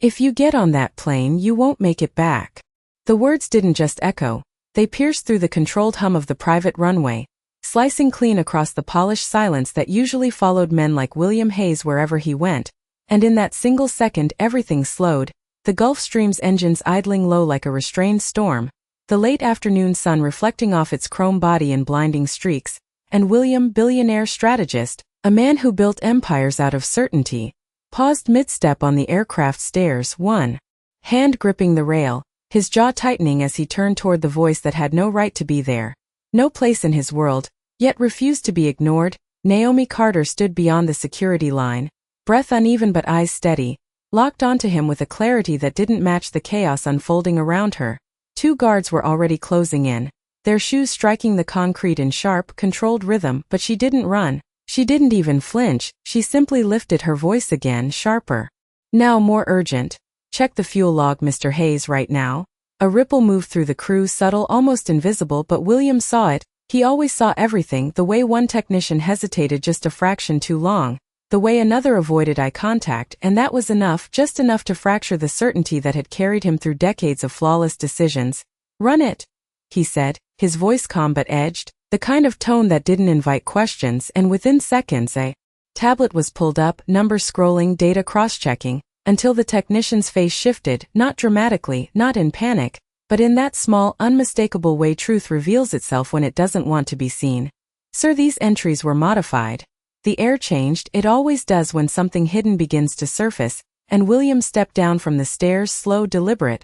If you get on that plane, you won't make it back. The words didn't just echo, they pierced through the controlled hum of the private runway, slicing clean across the polished silence that usually followed men like William Hayes wherever he went, and in that single second everything slowed, the Gulfstream's engines idling low like a restrained storm, the late afternoon sun reflecting off its chrome body in blinding streaks, and William, billionaire strategist, a man who built empires out of certainty, paused mid-step on the aircraft stairs, one hand gripping the rail, his jaw tightening as he turned toward the voice that had no right to be there, no place in his world, yet refused to be ignored. Naomi Carter stood beyond the security line, breath uneven but eyes steady, locked onto him with a clarity that didn't match the chaos unfolding around her. Two guards were already closing in, their shoes striking the concrete in sharp, controlled rhythm, but she didn't run. She didn't even flinch, she simply lifted her voice again, sharper. Now more urgent. Check the fuel log, Mr. Hayes, right now. A ripple moved through the crew, subtle, almost invisible, but William saw it. He always saw everything, the way one technician hesitated just a fraction too long, the way another avoided eye contact, and that was enough, just enough to fracture the certainty that had carried him through decades of flawless decisions. Run it, he said, his voice calm but edged, the kind of tone that didn't invite questions, and within seconds a tablet was pulled up, numbers scrolling, data cross-checking, until the technician's face shifted, not dramatically, not in panic, but in that small, unmistakable way truth reveals itself when it doesn't want to be seen. Sir, these entries were modified. The air changed, it always does when something hidden begins to surface, and William stepped down from the stairs, slow, deliberate.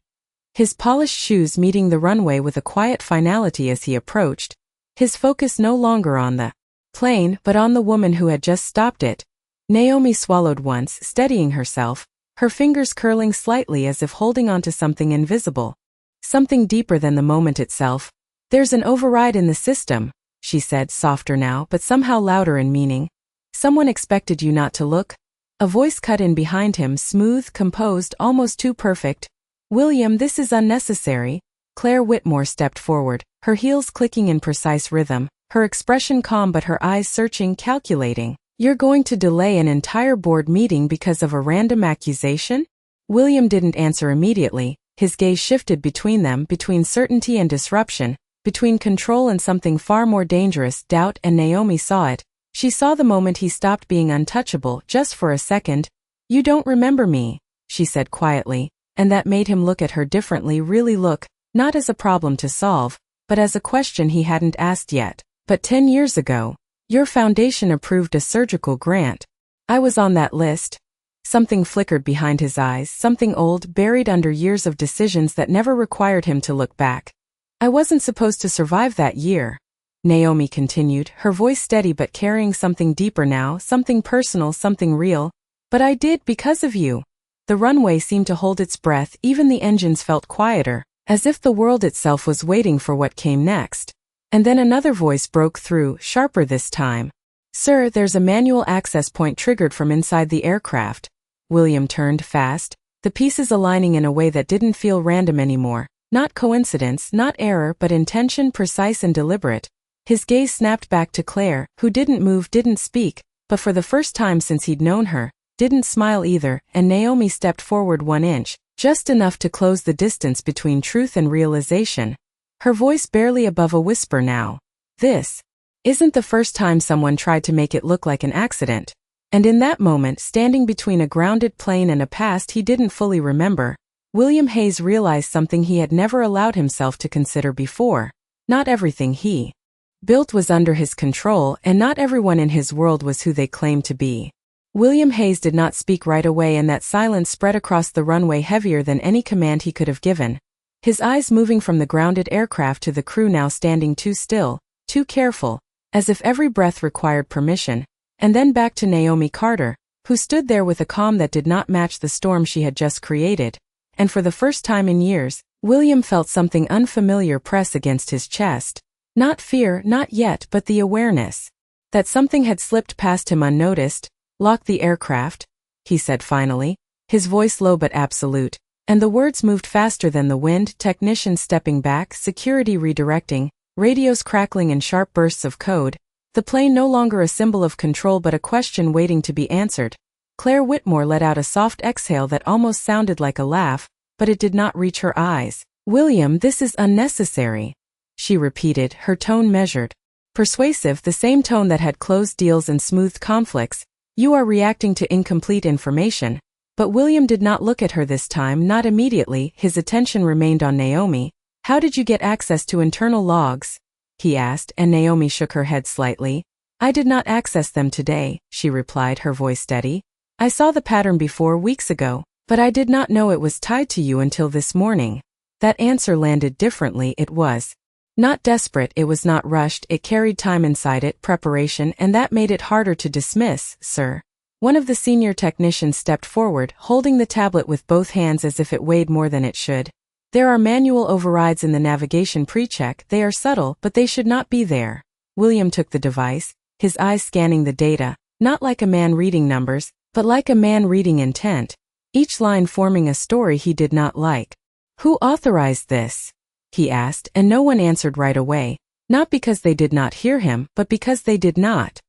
His polished shoes meeting the runway with a quiet finality as he approached, his focus no longer on the plane, but on the woman who had just stopped it. Naomi swallowed once, steadying herself, her fingers curling slightly as if holding onto something invisible. Something deeper than the moment itself. There's an override in the system, she said, softer now, but somehow louder in meaning. Someone expected you not to look? A voice cut in behind him, smooth, composed, almost too perfect. William, this is unnecessary. Claire Whitmore stepped forward, her heels clicking in precise rhythm, her expression calm but her eyes searching, calculating. You're going to delay an entire board meeting because of a random accusation? William didn't answer immediately, his gaze shifted between them, between certainty and disruption, between control and something far more dangerous, doubt, and Naomi saw it. She saw the moment he stopped being untouchable, just for a second. You don't remember me, she said quietly, and that made him look at her differently, really look, not as a problem to solve, but as a question he hadn't asked yet. But 10 years ago, your foundation approved a surgical grant. I was on that list. Something flickered behind his eyes, something old, buried under years of decisions that never required him to look back. I wasn't supposed to survive that year, Naomi continued, her voice steady but carrying something deeper now, something personal, something real. But I did because of you. The runway seemed to hold its breath, even the engines felt quieter, as if the world itself was waiting for what came next. And then another voice broke through, sharper this time. Sir, there's a manual access point triggered from inside the aircraft. William turned fast, the pieces aligning in a way that didn't feel random anymore. Not coincidence, not error, but intention, precise and deliberate. His gaze snapped back to Claire, who didn't move, didn't speak, but for the first time since he'd known her, didn't smile either, and Naomi stepped forward 1 inch, just enough to close the distance between truth and realization. Her voice barely above a whisper now. This isn't the first time someone tried to make it look like an accident. And in that moment, standing between a grounded plane and a past he didn't fully remember, William Hayes realized something he had never allowed himself to consider before. Not everything he built was under his control, and not everyone in his world was who they claimed to be. William Hayes did not speak right away, and that silence spread across the runway heavier than any command he could have given. His eyes moving from the grounded aircraft to the crew now standing too still, too careful, as if every breath required permission, and then back to Naomi Carter, who stood there with a calm that did not match the storm she had just created. And for the first time in years, William felt something unfamiliar press against his chest. Not fear, not yet, but the awareness that something had slipped past him unnoticed. Lock the aircraft, he said finally, his voice low but absolute, and the words moved faster than the wind, technicians stepping back, security redirecting, radios crackling in sharp bursts of code, the plane no longer a symbol of control but a question waiting to be answered. Claire Whitmore let out a soft exhale that almost sounded like a laugh, but it did not reach her eyes. "William, this is unnecessary," she repeated, her tone measured. Persuasive, the same tone that had closed deals and smoothed conflicts. "You are reacting to incomplete information." But William did not look at her this time, not immediately. His attention remained on Naomi. "How did you get access to internal logs?" he asked, and Naomi shook her head slightly. "I did not access them today," she replied, her voice steady. "I saw the pattern before weeks ago, but I did not know it was tied to you until this morning." That answer landed differently. It was not desperate, it was not rushed, it carried time inside it, preparation, and that made it harder to dismiss. "Sir." One of the senior technicians stepped forward, holding the tablet with both hands as if it weighed more than it should. "There are manual overrides in the navigation pre-check. They are subtle, but they should not be there." William took the device, his eyes scanning the data, not like a man reading numbers, but like a man reading intent, each line forming a story he did not like. "Who authorized this?" he asked, and no one answered right away, not because they did not hear him, but because they did not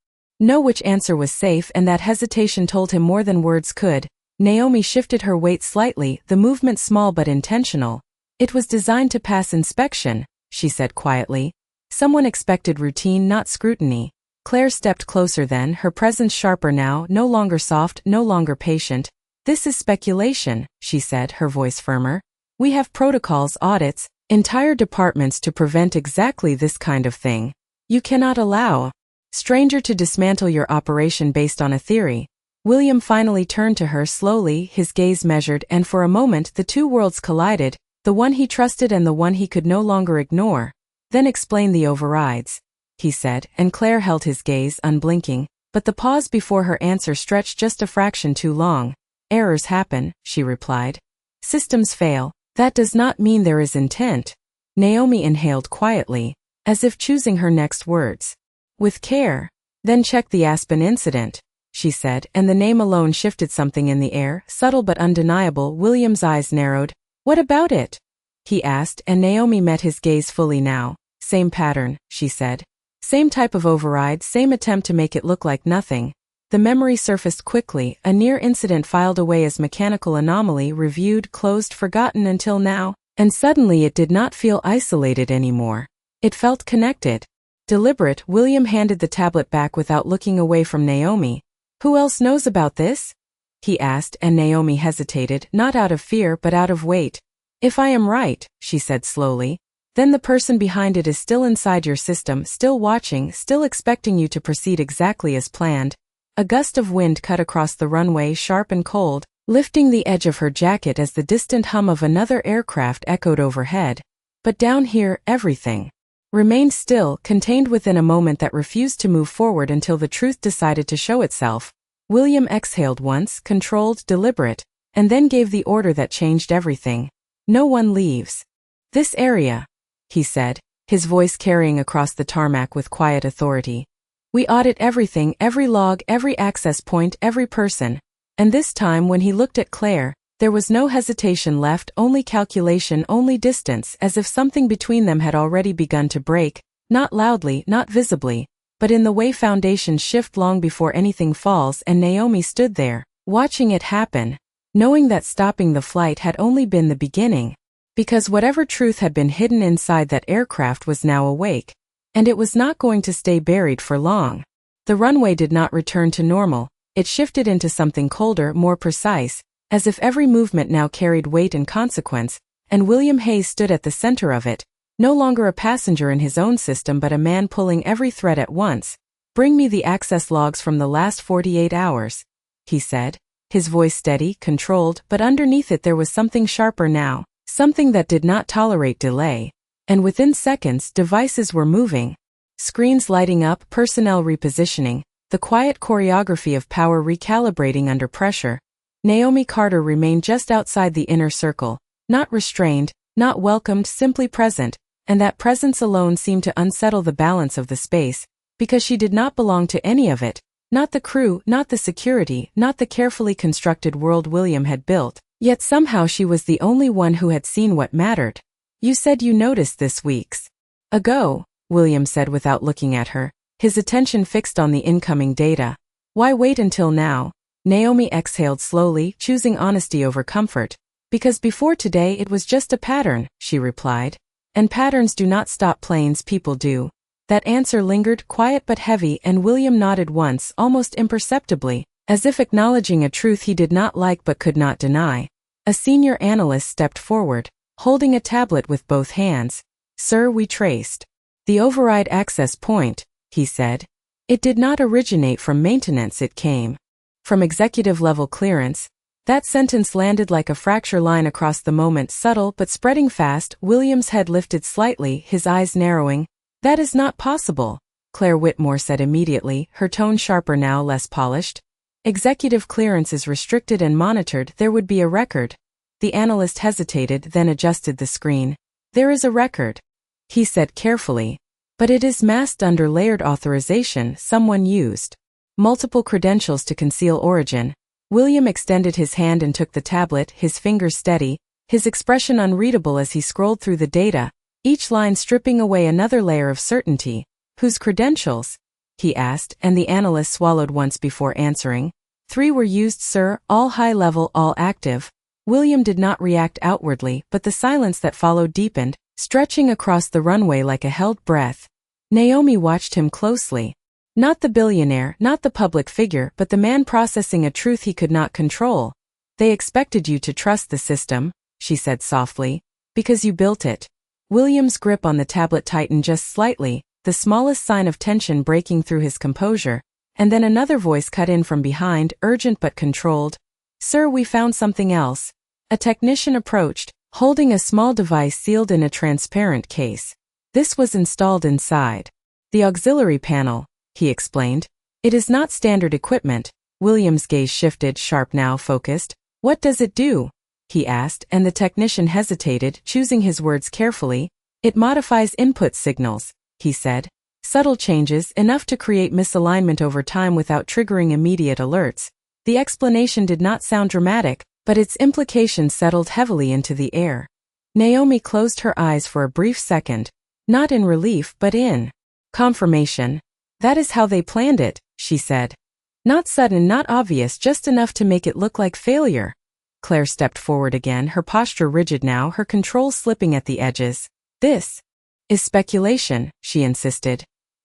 know which answer was safe, and that hesitation told him more than words could. Naomi shifted her weight slightly, the movement small but intentional. "It was designed to pass inspection," she said quietly. "Someone expected routine, not scrutiny." Claire stepped closer then, her presence sharper now, no longer soft, no longer patient. "This is speculation," she said, her voice firmer. "We have protocols, audits, entire departments to prevent exactly this kind of thing. You cannot allow stranger to dismantle your operation based on a theory." William finally turned to her slowly, his gaze measured, and for a moment the two worlds collided, the one he trusted and the one he could no longer ignore. "Then explain the overrides," he said, and Claire held his gaze, unblinking, but the pause before her answer stretched just a fraction too long. "Errors happen," she replied. "Systems fail. That does not mean there is intent." Naomi inhaled quietly, as if choosing her next words with care. "Then check the Aspen incident," she said, and the name alone shifted something in the air, subtle but undeniable. William's eyes narrowed. "What about it?" he asked, and Naomi met his gaze fully now. "Same pattern," she said. "Same type of override, same attempt to make it look like nothing." The memory surfaced quickly, a near incident filed away as mechanical anomaly, reviewed, closed, forgotten until now, and suddenly it did not feel isolated anymore. It felt connected. Deliberate. William handed the tablet back without looking away from Naomi. "Who else knows about this?" he asked, and Naomi hesitated, not out of fear but out of weight. "If I am right," she said slowly, "then the person behind it is still inside your system, still watching, still expecting you to proceed exactly as planned." A gust of wind cut across the runway, sharp and cold, lifting the edge of her jacket as the distant hum of another aircraft echoed overhead. But down here, everything remained still, contained within a moment that refused to move forward until the truth decided to show itself. William exhaled once, controlled, deliberate, and then gave the order that changed everything. "No one leaves this area," he said, his voice carrying across the tarmac with quiet authority. "We audit everything, every log, every access point, every person." And this time when he looked at Claire, there was no hesitation left, only calculation, only distance, as if something between them had already begun to break, not loudly, not visibly, but in the way foundations shift long before anything falls. And Naomi stood there, watching it happen, knowing that stopping the flight had only been the beginning, because whatever truth had been hidden inside that aircraft was now awake, and it was not going to stay buried for long. The runway did not return to normal, it shifted into something colder, more precise, as if every movement now carried weight and consequence, and William Hayes stood at the center of it, no longer a passenger in his own system but a man pulling every thread at once. "Bring me the access logs from the last 48 hours, he said, his voice steady, controlled, but underneath it there was something sharper now, something that did not tolerate delay. And within seconds, devices were moving, screens lighting up, personnel repositioning, the quiet choreography of power recalibrating under pressure. Naomi Carter remained just outside the inner circle, not restrained, not welcomed, simply present, and that presence alone seemed to unsettle the balance of the space, because she did not belong to any of it, not the crew, not the security, not the carefully constructed world William had built, yet somehow she was the only one who had seen what mattered. "You said you noticed this weeks ago," William said without looking at her, his attention fixed on the incoming data. "Why wait until now?" Naomi exhaled slowly, choosing honesty over comfort. Because before today it was just a pattern, she replied. And patterns do not stop planes, people do. That answer lingered, quiet but heavy, and William nodded once, almost imperceptibly, as if acknowledging a truth he did not like but could not deny. A senior analyst stepped forward, holding a tablet with both hands. Sir, we traced the override access point, he said. It did not originate from maintenance, it came from executive-level clearance. That sentence landed like a fracture line across the moment, subtle but spreading fast. William's head lifted slightly, his eyes narrowing. That is not possible, Claire Whitmore said immediately, her tone sharper now, less polished. Executive clearance is restricted and monitored. There would be a record. The analyst hesitated, then adjusted the screen. There is a record, he said carefully. But it is masked under layered authorization. Someone used multiple credentials to conceal origin. William extended his hand and took the tablet, his fingers steady, his expression unreadable as he scrolled through the data, each line stripping away another layer of certainty. Whose credentials? He asked, and the analyst swallowed once before answering. 3 were used, sir, all high-level, all active. William did not react outwardly, but the silence that followed deepened, stretching across the runway like a held breath. Naomi watched him closely. Not the billionaire, not the public figure, but the man processing a truth he could not control. They expected you to trust the system, she said softly, because you built it. William's grip on the tablet tightened just slightly, the smallest sign of tension breaking through his composure, and then another voice cut in from behind, urgent but controlled. Sir, we found something else. A technician approached, holding a small device sealed in a transparent case. This was installed inside the auxiliary panel, he explained. It is not standard equipment. William's gaze shifted, sharp now, focused. What does it do? He asked, and the technician hesitated, choosing his words carefully. It modifies input signals, he said. Subtle changes, enough to create misalignment over time without triggering immediate alerts. The explanation did not sound dramatic, but its implications settled heavily into the air. Naomi closed her eyes for a brief second, not in relief but in confirmation. That is how they planned it, she said. Not sudden, not obvious, just enough to make it look like failure. Claire stepped forward again, her posture rigid now, her control slipping at the edges. This is speculation, she insisted.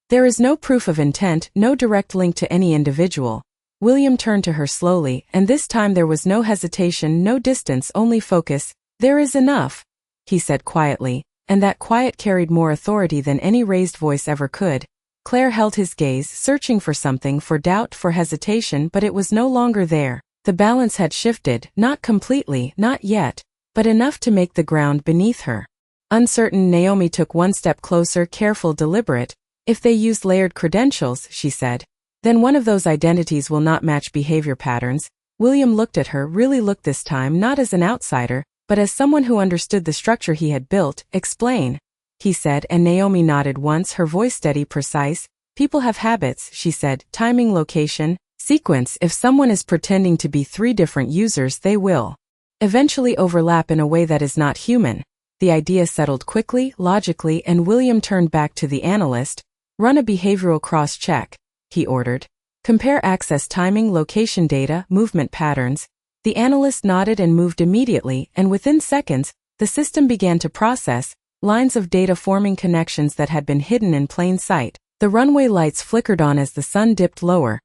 There is no proof of intent, no direct link to any individual. William turned to her slowly, and this time there was no hesitation, no distance, only focus. There is enough, he said quietly, and that quiet carried more authority than any raised voice ever could. Claire held his gaze, searching for something, for doubt, for hesitation, but it was no longer there. The balance had shifted, not completely, not yet, but enough to make the ground beneath her uncertain. Naomi took one step closer, careful, deliberate. If they used layered credentials, she said, then one of those identities will not match behavior patterns. William looked at her, really looked this time, not as an outsider, but as someone who understood the structure he had built. Explain, he said, and Naomi nodded once, her voice steady, precise. People have habits, she said, timing, location, sequence. If someone is pretending to be 3 different users, they will eventually overlap in a way that is not human. The idea settled quickly, logically, and William turned back to the analyst. Run a behavioral cross-check, he ordered. Compare access timing, location data, movement patterns. The analyst nodded and moved immediately, and within seconds, the system began to process lines of data, forming connections that had been hidden in plain sight. The runway lights flickered on as the sun dipped lower,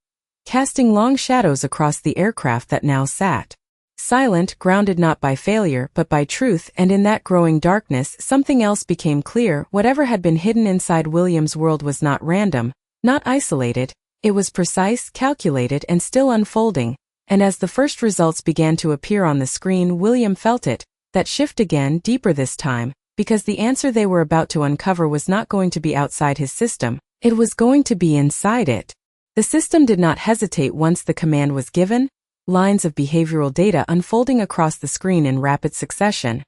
casting long shadows across the aircraft that now sat silent, grounded not by failure but by truth, and in that growing darkness something else became clear. Whatever had been hidden inside William's world was not random, not isolated. It was precise, calculated, and still unfolding. And as the first results began to appear on the screen, William felt it, that shift again, deeper this time, because the answer they were about to uncover was not going to be outside his system, it was going to be inside it. The system did not hesitate once the command was given, lines of behavioral data unfolding across the screen in rapid succession.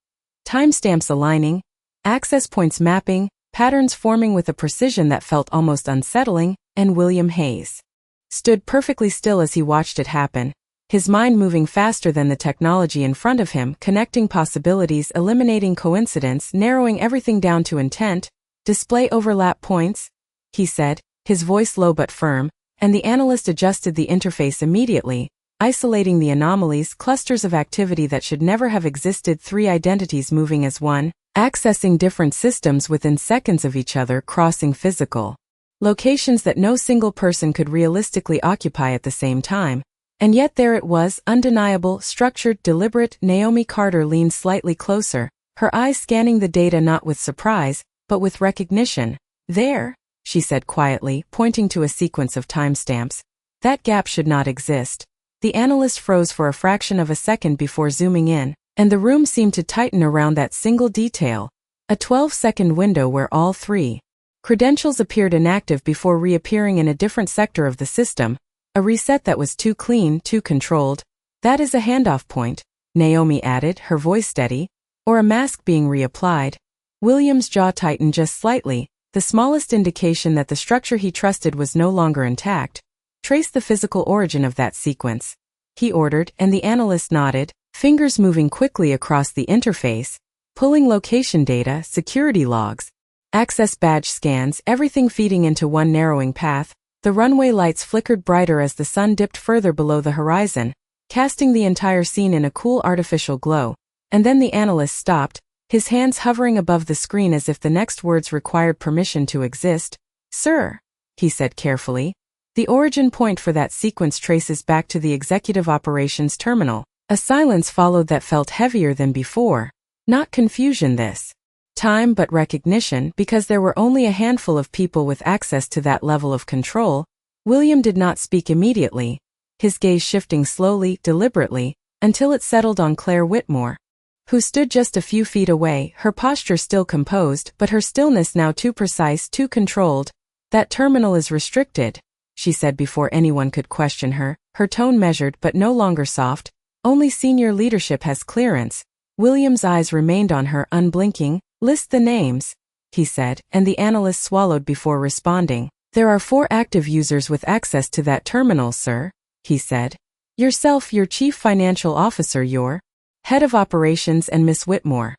Timestamps aligning, access points mapping, patterns forming with a precision that felt almost unsettling, and William Hayes stood perfectly still as he watched it happen, his mind moving faster than the technology in front of him, connecting possibilities, eliminating coincidence, narrowing everything down to intent. Display overlap points, he said, his voice low but firm, and the analyst adjusted the interface immediately. isolating the anomalies, clusters of activity that should never have existed, 3 identities moving as one, accessing different systems within seconds of each other, crossing physical locations that no single person could realistically occupy at the same time. And yet there it was, undeniable, structured, deliberate. Naomi Carter leaned slightly closer, her eyes scanning the data not with surprise, but with recognition. There, she said quietly, pointing to a sequence of timestamps. That gap should not exist. The analyst froze for a fraction of a second before zooming in, and the room seemed to tighten around that single detail. A 12-second window where all 3 credentials appeared inactive before reappearing in a different sector of the system. A reset that was too clean, too controlled. That is a handoff point, Naomi added, her voice steady. Or a mask being reapplied. William's jaw tightened just slightly, the smallest indication that the structure he trusted was no longer intact. Trace the physical origin of that sequence, he ordered, and the analyst nodded, fingers moving quickly across the interface, pulling location data, security logs, access badge scans, everything feeding into one narrowing path. The runway lights flickered brighter as the sun dipped further below the horizon, casting the entire scene in a cool artificial glow. And then the analyst stopped, his hands hovering above the screen as if the next words required permission to exist. Sir, he said carefully, the origin point for that sequence traces back to the executive operations terminal. A silence followed that felt heavier than before. Not confusion this time, but recognition, because there were only a handful of people with access to that level of control. William did not speak immediately, his gaze shifting slowly, deliberately, until it settled on Claire Whitmore, who stood just a few feet away, her posture still composed, but her stillness now too precise, too controlled. That terminal is restricted, she said before anyone could question her, her tone measured but no longer soft. Only senior leadership has clearance. William's eyes remained on her, unblinking. List the names, he said, and the analyst swallowed before responding. There are 4 active users with access to that terminal, sir, he said. Yourself, your chief financial officer, your head of operations, and Miss Whitmore.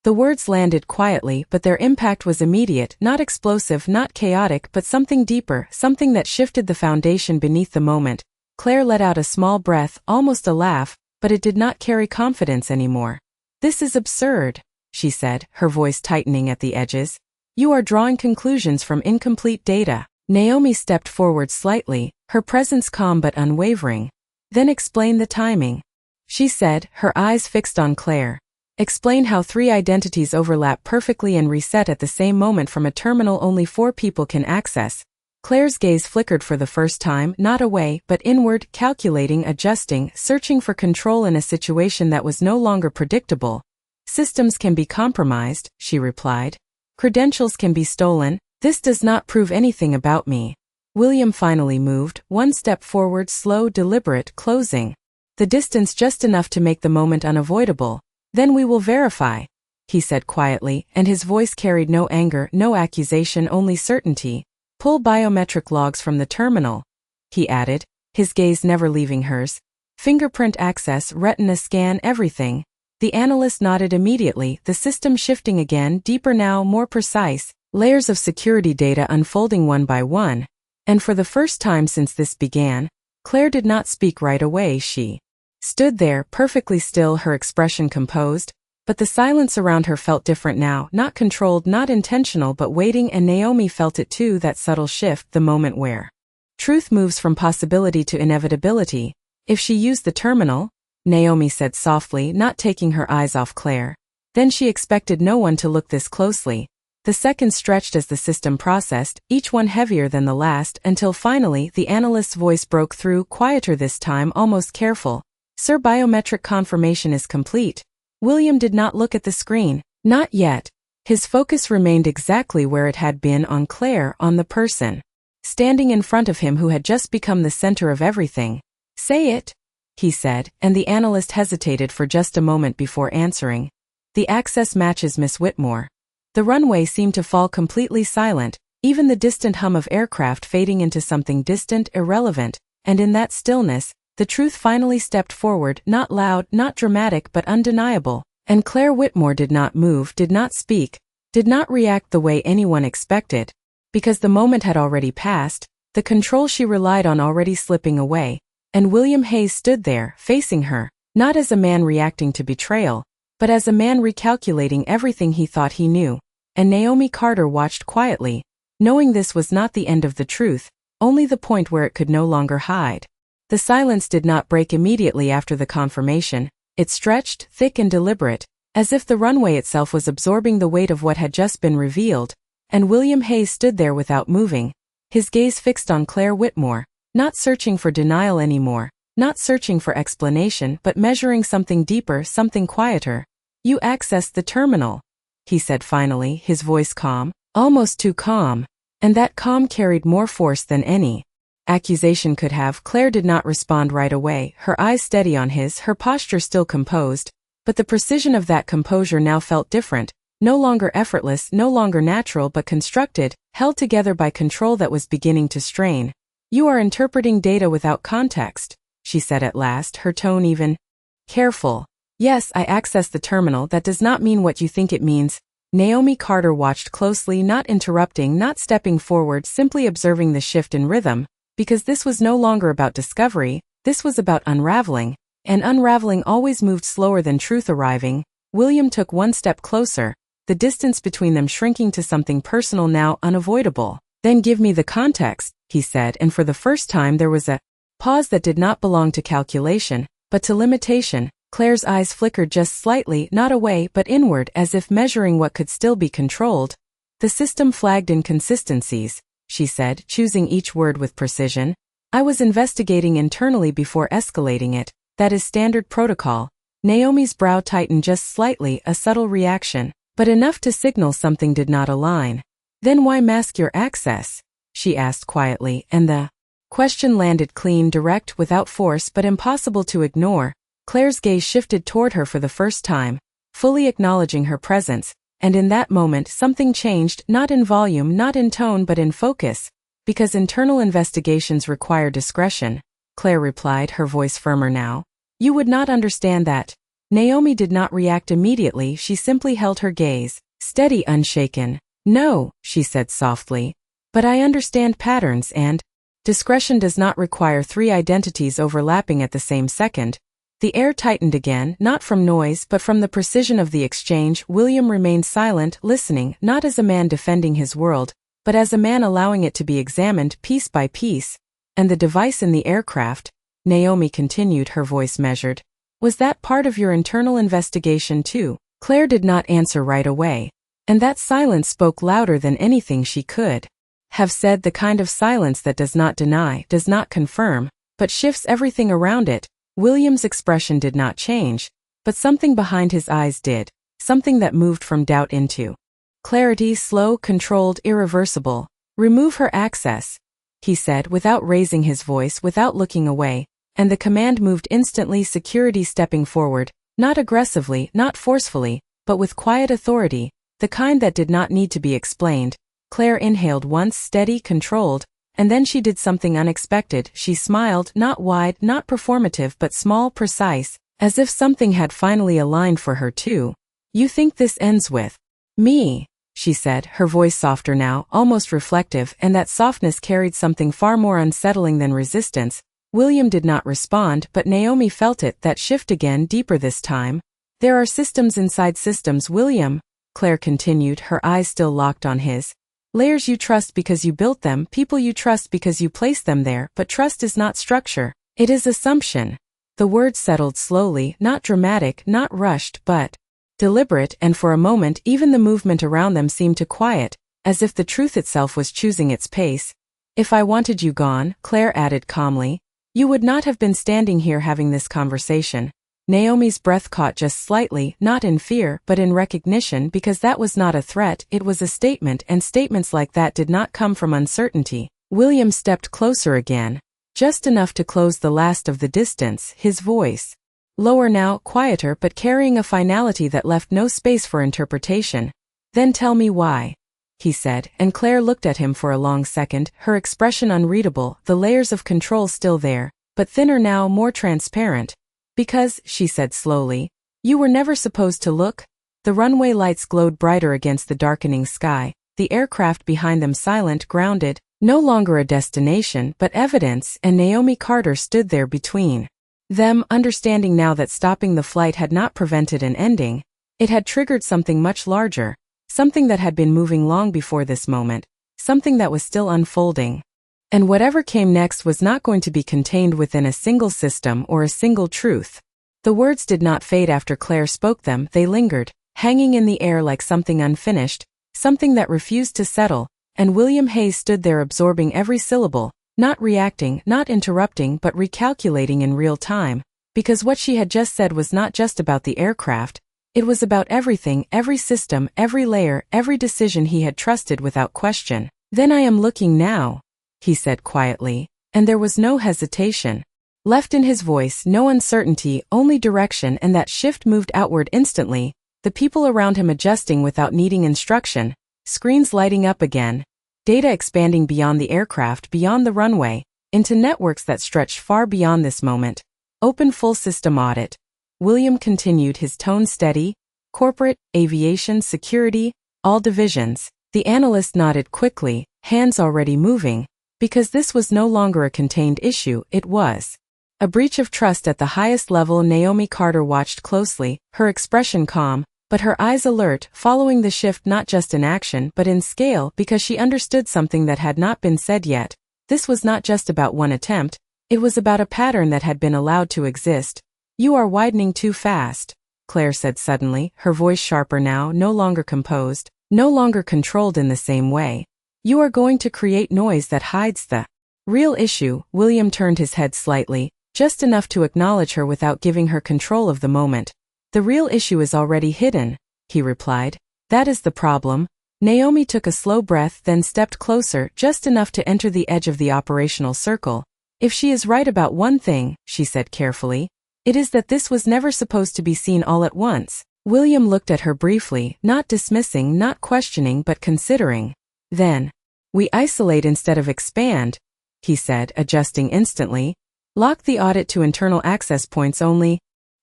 The words landed quietly, but their impact was immediate, not explosive, not chaotic, but something deeper, something that shifted the foundation beneath the moment. Claire let out a small breath, almost a laugh, but it did not carry confidence anymore. This is absurd, she said, her voice tightening at the edges. You are drawing conclusions from incomplete data. Naomi stepped forward slightly, her presence calm but unwavering. Then explain the timing, she said, her eyes fixed on Claire. Explain how 3 identities overlap perfectly and reset at the same moment from a terminal only 4 people can access. Claire's gaze flickered for the first time, not away, but inward, calculating, adjusting, searching for control in a situation that was no longer predictable. Systems can be compromised, she replied. Credentials can be stolen. This does not prove anything about me. William finally moved, one step forward, slow, deliberate, closing the distance just enough to make the moment unavoidable. Then we will verify, he said quietly, and his voice carried no anger, no accusation, only certainty. Pull biometric logs from the terminal, he added, his gaze never leaving hers. Fingerprint access, retina scan, everything. The analyst nodded immediately, the system shifting again, deeper now, more precise, layers of security data unfolding one by one. And for the first time since this began, Claire did not speak right away. She stood there, perfectly still, her expression composed, but the silence around her felt different now, not controlled, not intentional, but waiting, and Naomi felt it too, that subtle shift, the moment where truth moves from possibility to inevitability. If she used the terminal, Naomi said softly, not taking her eyes off Claire, then she expected no one to look this closely. The seconds stretched as the system processed, each one heavier than the last, until finally the analyst's voice broke through, quieter this time, almost careful. Sir, biometric confirmation is complete. William did not look at the screen. Not yet. His focus remained exactly where it had been, on Claire, on the person standing in front of him who had just become the center of everything. Say it, he said, and the analyst hesitated for just a moment before answering. The access matches Miss Whitmore. The runway seemed to fall completely silent, even the distant hum of aircraft fading into something distant, irrelevant, and in that stillness, the truth finally stepped forward, not loud, not dramatic, but undeniable. And Claire Whitmore did not move, did not speak, did not react the way anyone expected, because the moment had already passed, the control she relied on already slipping away. And William Hayes stood there, facing her, not as a man reacting to betrayal, but as a man recalculating everything he thought he knew. And Naomi Carter watched quietly, knowing this was not the end of the truth, only the point where it could no longer hide. The silence did not break immediately after the confirmation. It stretched, thick and deliberate, as if the runway itself was absorbing the weight of what had just been revealed, and William Hayes stood there without moving, his gaze fixed on Claire Whitmore, not searching for denial anymore, not searching for explanation but measuring something deeper, something quieter. "You accessed the terminal," he said finally, his voice calm, almost too calm, and that calm carried more force than any accusation could have. Claire did not respond right away, her eyes steady on his, her posture still composed, but the precision of that composure now felt different, no longer effortless, no longer natural but constructed, held together by control that was beginning to strain. "You are interpreting data without context," she said at last, her tone even careful. "Yes, I access the terminal. That does not mean what you think it means." Naomi Carter watched closely, not interrupting, not stepping forward, simply observing the shift in rhythm, because this was no longer about discovery, this was about unraveling, and unraveling always moved slower than truth arriving. William took one step closer, the distance between them shrinking to something personal now unavoidable. "Then give me the context," he said, and for the first time there was a pause that did not belong to calculation, but to limitation. Claire's eyes flickered just slightly, not away but inward, as if measuring what could still be controlled. "The system flagged inconsistencies," she said, choosing each word with precision. "I was investigating internally before escalating it. That is standard protocol." Naomi's brow tightened just slightly, a subtle reaction, but enough to signal something did not align. "Then why mask your access?" she asked quietly, and the question landed clean, direct, without force but impossible to ignore. Claire's gaze shifted toward her for the first time, fully acknowledging her presence, and in that moment something changed, not in volume, not in tone but in focus. "Because internal investigations require discretion," Claire replied, her voice firmer now. "You would not understand that." Naomi did not react immediately, she simply held her gaze, steady, unshaken. "No," she said softly, "but I understand patterns and discretion does not require three identities overlapping at the same second." The air tightened again, not from noise but from the precision of the exchange. William remained silent, listening, not as a man defending his world, but as a man allowing it to be examined piece by piece. "And the device in the aircraft," Naomi continued, her voice measured, "was that part of your internal investigation too?" Claire did not answer right away, and that silence spoke louder than anything she could have said, the kind of silence that does not deny, does not confirm, but shifts everything around it. William's expression did not change, but something behind his eyes did, something that moved from doubt into clarity, slow, controlled, irreversible. "Remove her access," he said, without raising his voice, without looking away, and the command moved instantly, security stepping forward, not aggressively, not forcefully, but with quiet authority, the kind that did not need to be explained. Claire inhaled once, steady, controlled, and then she did something unexpected. She smiled, not wide, not performative but small, precise, as if something had finally aligned for her too. "You think this ends with me?" she said, her voice softer now, almost reflective, and that softness carried something far more unsettling than resistance. William did not respond, but Naomi felt it, that shift again, deeper this time. "There are systems inside systems, William," Claire continued, her eyes still locked on his. "Layers you trust because you built them, people you trust because you placed them there, but trust is not structure, it is assumption." The words settled slowly, not dramatic, not rushed, but deliberate, and for a moment even the movement around them seemed to quiet, as if the truth itself was choosing its pace. "If I wanted you gone," Claire added calmly, "you would not have been standing here having this conversation." Naomi's breath caught just slightly, not in fear, but in recognition, because that was not a threat, it was a statement, and statements like that did not come from uncertainty. William stepped closer again, just enough to close the last of the distance, his voice lower now, quieter, but carrying a finality that left no space for interpretation. "Then tell me why," he said, and Claire looked at him for a long second, her expression unreadable, the layers of control still there, but thinner now, more transparent. "Because," she said slowly, "you were never supposed to look." The runway lights glowed brighter against the darkening sky, the aircraft behind them silent, grounded, No longer a destination but evidence, and Naomi Carter stood there between them, understanding now that stopping the flight had not prevented an ending. It had triggered something much larger, something that had been moving long before this moment, something that was still unfolding. And whatever came next was not going to be contained within a single system or a single truth. The words did not fade after Claire spoke them, they lingered, hanging in the air like something unfinished, something that refused to settle, and William Hayes stood there absorbing every syllable, not reacting, not interrupting but recalculating in real time, because what she had just said was not just about the aircraft, it was about everything, every system, every layer, every decision he had trusted without question. Then I am looking now, he said quietly, and there was no hesitation left in his voice, no uncertainty, only direction, and that shift moved outward instantly, the people around him adjusting without needing instruction, screens lighting up again, data expanding beyond the aircraft, beyond the runway, into networks that stretched far beyond this moment. Open full system audit. William continued, his tone steady. Corporate, aviation, security, all divisions. The analyst nodded quickly, hands already moving, because this was no longer a contained issue, it was a breach of trust at the highest level. Naomi Carter watched closely, her expression calm, but her eyes alert, following the shift not just in action but in scale, because she understood something that had not been said yet. This was not just about one attempt, it was about a pattern that had been allowed to exist. You are widening too fast, Claire said suddenly, her voice sharper now, no longer composed, no longer controlled in the same way. You are going to create noise that hides the real issue. William turned his head slightly, just enough to acknowledge her without giving her control of the moment. The real issue is already hidden, he replied. That is the problem. Naomi took a slow breath, then stepped closer, just enough to enter the edge of the operational circle. If she is right about one thing, she said carefully, it is that this was never supposed to be seen all at once. William looked at her briefly, not dismissing, not questioning but considering. Then, we isolate instead of expand, he said, adjusting instantly. Lock the audit to internal access points only.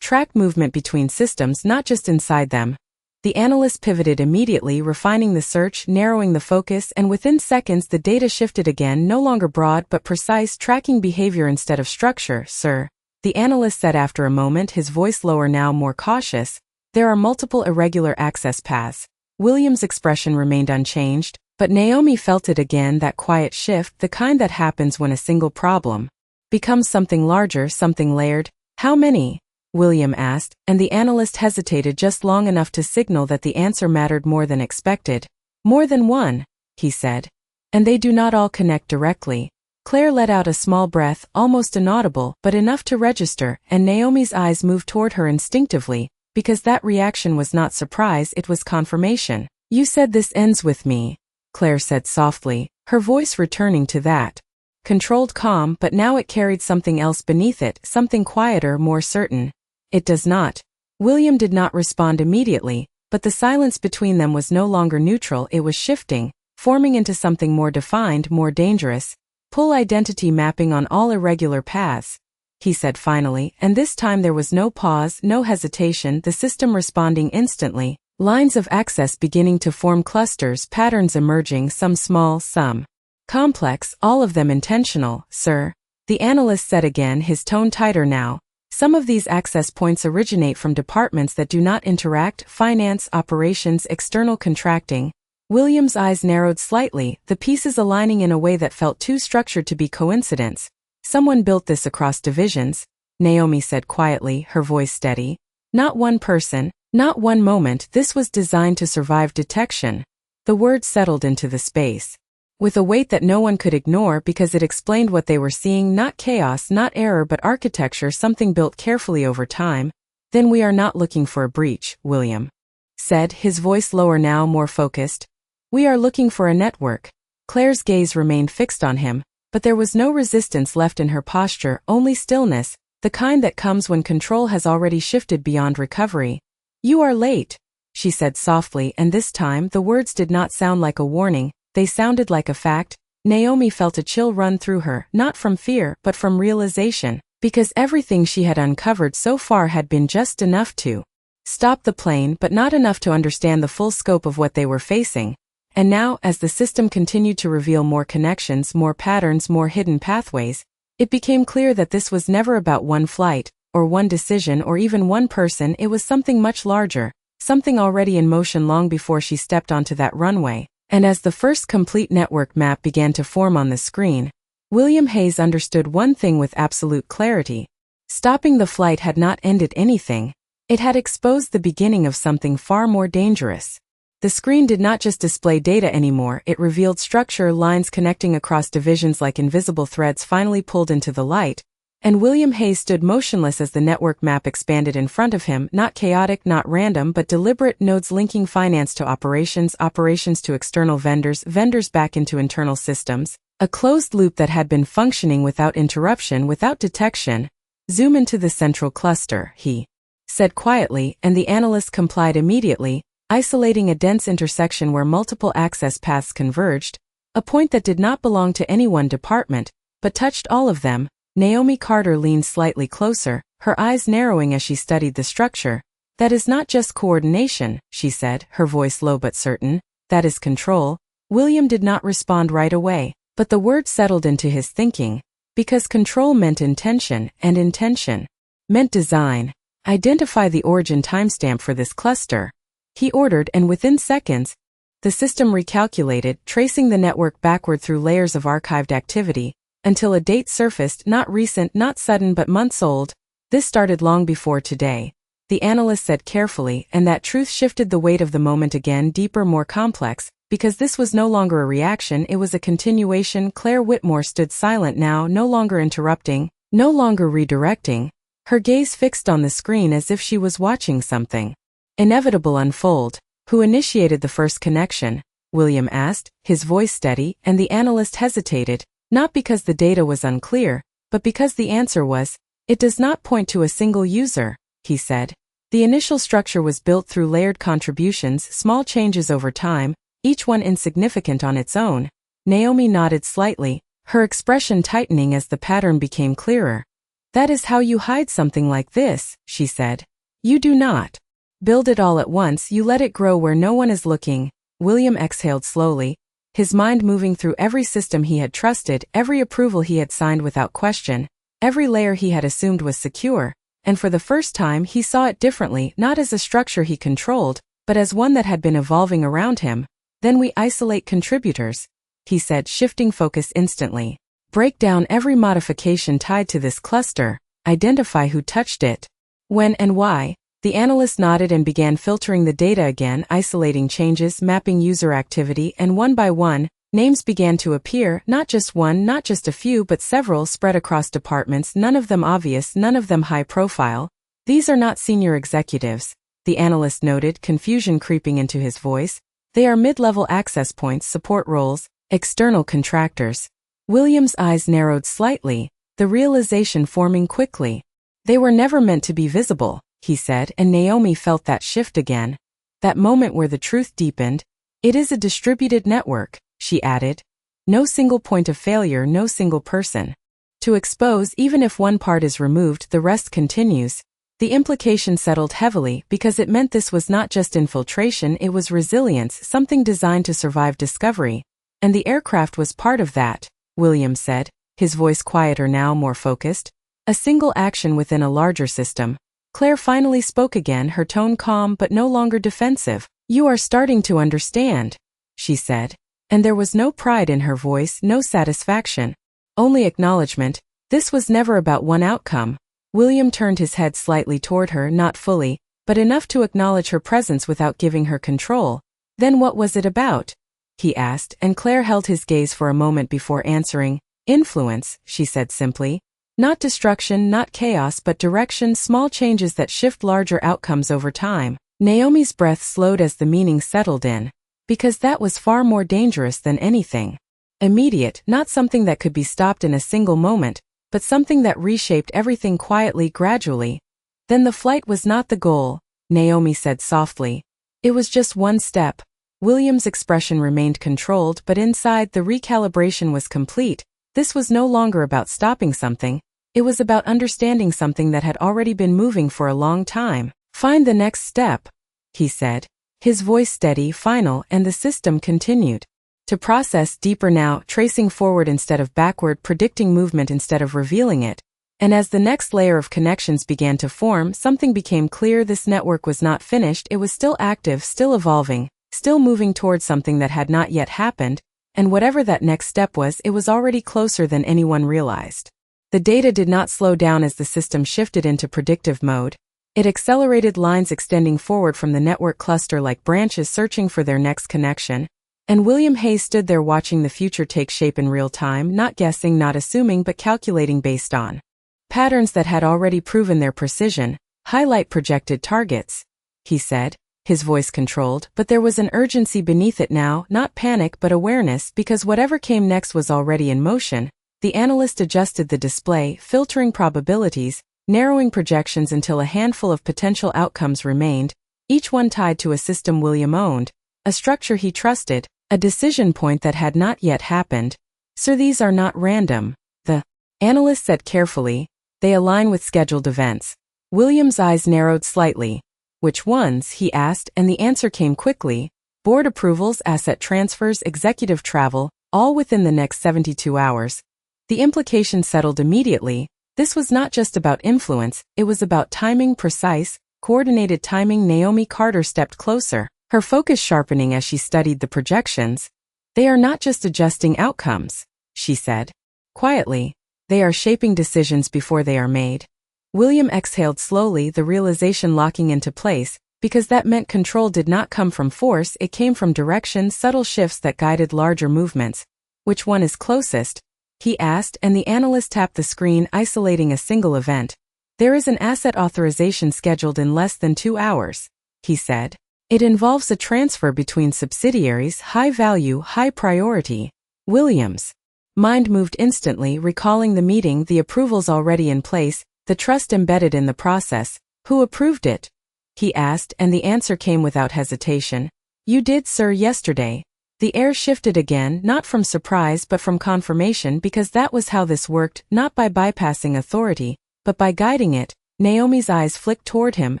Track movement between systems, not just inside them. The analyst pivoted immediately, refining the search, narrowing the focus, and within seconds the data shifted again, no longer broad but precise, tracking behavior instead of structure. Sir, the analyst said after a moment, his voice lower now, more cautious, there are multiple irregular access paths. William's expression remained unchanged, but Naomi felt it again, that quiet shift, the kind that happens when a single problem becomes something larger, something layered. How many? William asked, and the analyst hesitated just long enough to signal that the answer mattered more than expected. More than one, he said. And they do not all connect directly. Claire let out a small breath, almost inaudible, but enough to register, and Naomi's eyes moved toward her instinctively, because that reaction was not surprise, it was confirmation. You said this ends with me, Claire said softly, her voice returning to that controlled calm, but now it carried something else beneath it, something quieter, more certain. It does not. William did not respond immediately, but the silence between them was no longer neutral, it was shifting, forming into something more defined, more dangerous. Pull identity mapping on all irregular paths, he said finally, and this time there was no pause, no hesitation, the system responding instantly, lines of access beginning to form, clusters, patterns emerging, some small, some complex, all of them intentional. Sir, the analyst said again, his tone tighter now. Some of these access points originate from departments that do not interact, finance, operations, external contracting. William's eyes narrowed slightly, the pieces aligning in a way that felt too structured to be coincidence. Someone built this across divisions, Naomi said quietly, her voice steady. Not one person, not one moment, this was designed to survive detection. The word settled into the space with a weight that no one could ignore because it explained what they were seeing, not chaos, not error but architecture, something built carefully over time. Then we are not looking for a breach, William said, his voice lower now, more focused. We are looking for a network. Claire's gaze remained fixed on him, but there was no resistance left in her posture, only stillness, the kind that comes when control has already shifted beyond recovery. You are late, she said softly, and this time the words did not sound like a warning. They sounded like a fact. Naomi felt a chill run through her, not from fear, but from realization, because everything she had uncovered so far had been just enough to stop the plane, but not enough to understand the full scope of what they were facing. And now, as the system continued to reveal more connections, more patterns, more hidden pathways, it became clear that this was never about one flight, or one decision, or even one person. It was something much larger, something already in motion long before she stepped onto that runway. And as the first complete network map began to form on the screen, William Hayes understood one thing with absolute clarity. Stopping the flight had not ended anything. It had exposed the beginning of something far more dangerous. The screen did not just display data anymore, it revealed structure, lines connecting across divisions like invisible threads finally pulled into the light, and William Hayes stood motionless as the network map expanded in front of him, not chaotic, not random, but deliberate nodes linking finance to operations, operations to external vendors, vendors back into internal systems, a closed loop that had been functioning without interruption, without detection. "Zoom into the central cluster," he said quietly, and the analyst complied immediately, isolating a dense intersection where multiple access paths converged, a point that did not belong to any one department, but touched all of them. Naomi Carter leaned slightly closer, her eyes narrowing as she studied the structure. "That is not just coordination," she said, her voice low but certain. "That is control." William did not respond right away, but the word settled into his thinking, because control meant intention, and intention meant design. "Identify the origin timestamp for this cluster," he ordered, and within seconds, the system recalculated, tracing the network backward through layers of archived activity, until a date surfaced, not recent, not sudden, but months old. "This started long before today," the analyst said carefully, and that truth shifted the weight of the moment again, deeper, more complex, because this was no longer a reaction, it was a continuation. Claire Whitmore stood silent now, no longer interrupting, no longer redirecting, her gaze fixed on the screen as if she was watching something inevitable unfold. "Who initiated the first connection?" William asked, his voice steady, and the analyst hesitated, not because the data was unclear, but because the answer was, "It does not point to a single user," he said. "The initial structure was built through layered contributions, small changes over time, each one insignificant on its own." Naomi nodded slightly, her expression tightening as the pattern became clearer. "That is how you hide something like this," she said. "You do not build it all at once, you let it grow where no one is looking." William exhaled slowly, his mind moving through every system he had trusted, every approval he had signed without question, every layer he had assumed was secure, and for the first time he saw it differently, not as a structure he controlled, but as one that had been evolving around him. "Then we isolate contributors," he said, shifting focus instantly. "Break down every modification tied to this cluster, identify who touched it, when and why." The analyst nodded and began filtering the data again, isolating changes, mapping user activity, and one by one, names began to appear, not just one, not just a few, but several, spread across departments, none of them obvious, none of them high profile. "These are not senior executives," the analyst noted, confusion creeping into his voice. "They are mid-level access points, support roles, external contractors." William's eyes narrowed slightly, the realization forming quickly. "They were never meant to be visible," he said, and Naomi felt that shift again. That moment where the truth deepened. "It is a distributed network," she added. "No single point of failure, no single person to expose. Even if one part is removed, the rest continues." The implication settled heavily, because it meant this was not just infiltration, it was resilience, something designed to survive discovery. "And the aircraft was part of that," William said, his voice quieter now, more focused. "A single action within a larger system." Claire finally spoke again, her tone calm but no longer defensive. "You are starting to understand," she said. And there was no pride in her voice, no satisfaction. Only acknowledgement. This was never about one outcome. William turned his head slightly toward her, not fully, but enough to acknowledge her presence without giving her control. "Then what was it about?" he asked, and Claire held his gaze for a moment before answering. "Influence," she said simply. "Not destruction, not chaos, but direction, small changes that shift larger outcomes over time." Naomi's breath slowed as the meaning settled in. Because that was far more dangerous than anything immediate, not something that could be stopped in a single moment, but something that reshaped everything quietly, gradually. "Then the flight was not the goal," Naomi said softly. "It was just one step." William's expression remained controlled, but inside, the recalibration was complete. This was no longer about stopping something. It was about understanding something that had already been moving for a long time. "Find the next step," he said, His voice steady, final, and the system continued to process deeper now, tracing forward instead of backward, predicting movement instead of revealing it. And as the next layer of connections began to form, something became clear: this network was not finished, it was still active, still evolving, still moving towards something that had not yet happened, and whatever that next step was, it was already closer than anyone realized. The data did not slow down as the system shifted into predictive mode. It accelerated, lines extending forward from the network cluster like branches searching for their next connection. And William Hayes stood there watching the future take shape in real time, not guessing, not assuming, but calculating based on patterns that had already proven their precision. Highlight projected targets, he said, his voice controlled, but there was an urgency beneath it now, not panic but awareness, because whatever came next was already in motion. The analyst adjusted the display, filtering probabilities, narrowing projections until a handful of potential outcomes remained, each one tied to a system William owned, a structure he trusted, a decision point that had not yet happened. "Sir, these are not random," the analyst said carefully. "They align with scheduled events." William's eyes narrowed slightly. "Which ones?" he asked, and the answer came quickly. "Board approvals, asset transfers, executive travel, all within the next 72 hours. The implication settled immediately. This was not just about influence, it was about timing, precise, coordinated timing. Naomi Carter stepped closer, her focus sharpening as she studied the projections. "They are not just adjusting outcomes," she said quietly. "They are shaping decisions before they are made." William exhaled slowly, the realization locking into place, because that meant control did not come from force, it came from direction, subtle shifts that guided larger movements. "Which one is closest?" he asked, and the analyst tapped the screen, isolating a single event. "There is an asset authorization scheduled in less than 2 hours, he said. "It involves a transfer between subsidiaries, high value, high priority." William's mind moved instantly, recalling the meeting, the approvals already in place, the trust embedded in the process. "Who approved it?" he asked, and the answer came without hesitation. "You did, sir, yesterday." The air shifted again, not from surprise but from confirmation, because that was how this worked, not by bypassing authority, but by guiding it. Naomi's eyes flicked toward him,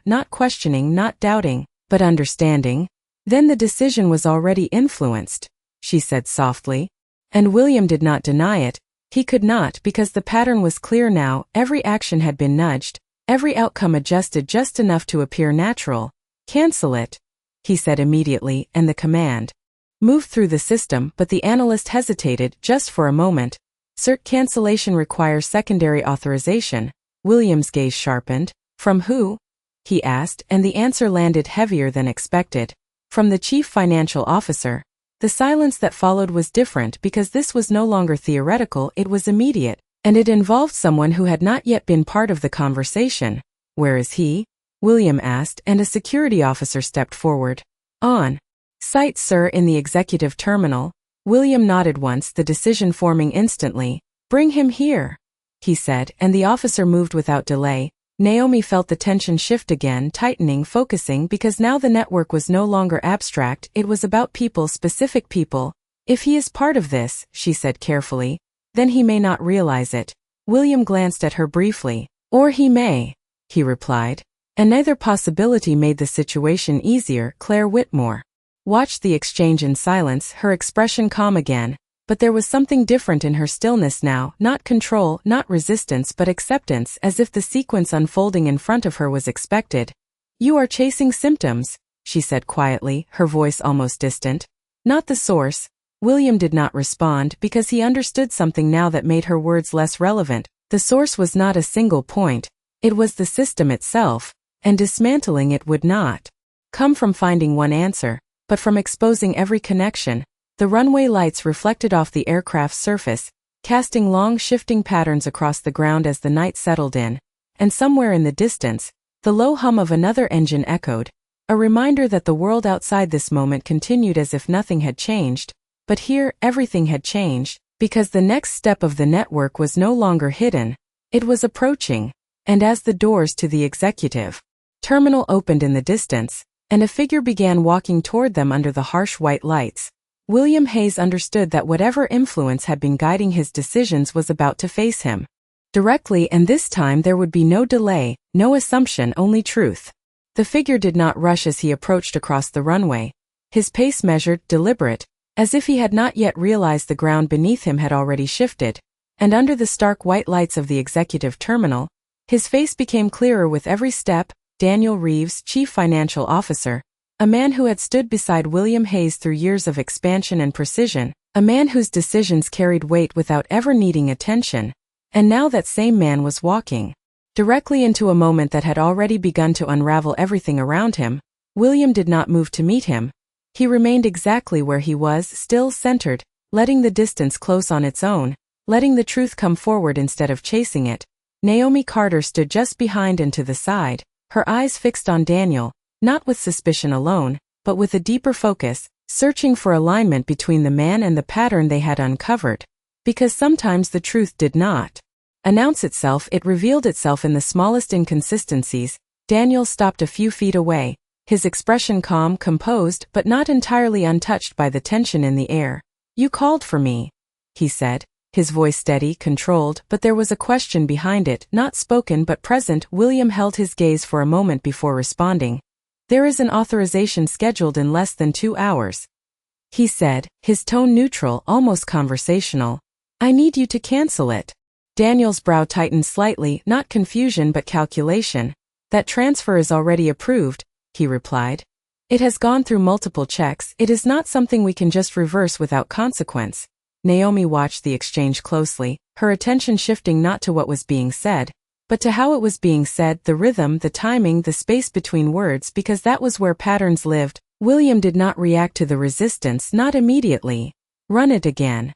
not questioning, not doubting, but understanding. "Then the decision was already influenced," she said softly. And William did not deny it. He could not, because the pattern was clear now. Every action had been nudged, every outcome adjusted just enough to appear natural. "Cancel it," he said immediately, and the command moved through the system, but the analyst hesitated, just for a moment. "Sir, cancellation requires secondary authorization." William's gaze sharpened. "From who?" he asked, and the answer landed heavier than expected. "From the chief financial officer." The silence that followed was different, because this was no longer theoretical, it was immediate, and it involved someone who had not yet been part of the conversation. "Where is he?" William asked, and a security officer stepped forward. "On site, sir, in the executive terminal." William nodded once, the decision forming instantly. "Bring him here," he said, and the officer moved without delay. Naomi felt the tension shift again, tightening, focusing, because now the network was no longer abstract, it was about people, specific people. "If he is part of this," she said carefully, "then he may not realize it." William glanced at her briefly. "Or he may," he replied. And neither possibility made the situation easier. Claire Whitmore watched the exchange in silence, her expression calm again, but there was something different in her stillness now, not control, not resistance, but acceptance, as if the sequence unfolding in front of her was expected. "You are chasing symptoms," she said quietly, her voice almost distant. "Not the source." William did not respond, because he understood something now that made her words less relevant. The source was not a single point. It was the system itself, and dismantling it would not come from finding one answer, but from exposing every connection. The runway lights reflected off the aircraft's surface, casting long shifting patterns across the ground as the night settled in, and somewhere in the distance, the low hum of another engine echoed, a reminder that the world outside this moment continued as if nothing had changed. But here, everything had changed, because the next step of the network was no longer hidden. It was approaching, and as the doors to the executive terminal opened in the distance, and a figure began walking toward them under the harsh white lights, William Hayes understood that whatever influence had been guiding his decisions was about to face him directly, and this time there would be no delay, no assumption, only truth. The figure did not rush as he approached across the runway. His pace measured, deliberate, as if he had not yet realized the ground beneath him had already shifted, and under the stark white lights of the executive terminal, his face became clearer with every step. Daniel Reeves, Chief Financial Officer, a man who had stood beside William Hayes through years of expansion and precision, a man whose decisions carried weight without ever needing attention, and now that same man was walking directly into a moment that had already begun to unravel everything around him. William did not move to meet him. He remained exactly where he was, still centered, letting the distance close on its own, letting the truth come forward instead of chasing it. Naomi Carter stood just behind and to the side, her eyes fixed on Daniel, not with suspicion alone, but with a deeper focus, searching for alignment between the man and the pattern they had uncovered. Because sometimes the truth did not announce itself, it revealed itself in the smallest inconsistencies. Daniel stopped a few feet away, his expression calm, composed, but not entirely untouched by the tension in the air. "You called for me," he said, his voice steady, controlled, but there was a question behind it, not spoken but present. William held his gaze for a moment before responding. "There is an authorization scheduled in less than 2 hours," he said, his tone neutral, almost conversational. "I need you to cancel it." Daniel's brow tightened slightly, not confusion but calculation. "That transfer is already approved," he replied. "It has gone through multiple checks. It is not something we can just reverse without consequence." Naomi watched the exchange closely, her attention shifting not to what was being said, but to how it was being said, the rhythm, the timing, the space between words, because that was where patterns lived. William did not react to the resistance, not immediately. "Run it again,"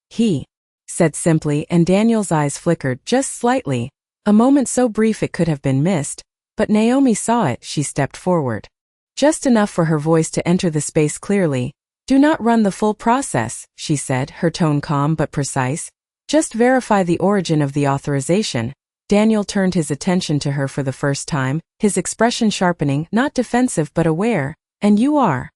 he said simply, and Daniel's eyes flickered just slightly, a moment so brief it could have been missed, but Naomi saw it. She stepped forward, just enough for her voice to enter the space clearly. "Do not run the full process," she said, her tone calm but precise. "Just verify the origin of the authorization." Daniel turned his attention to her for the first time, his expression sharpening, not defensive but aware. "And you are?"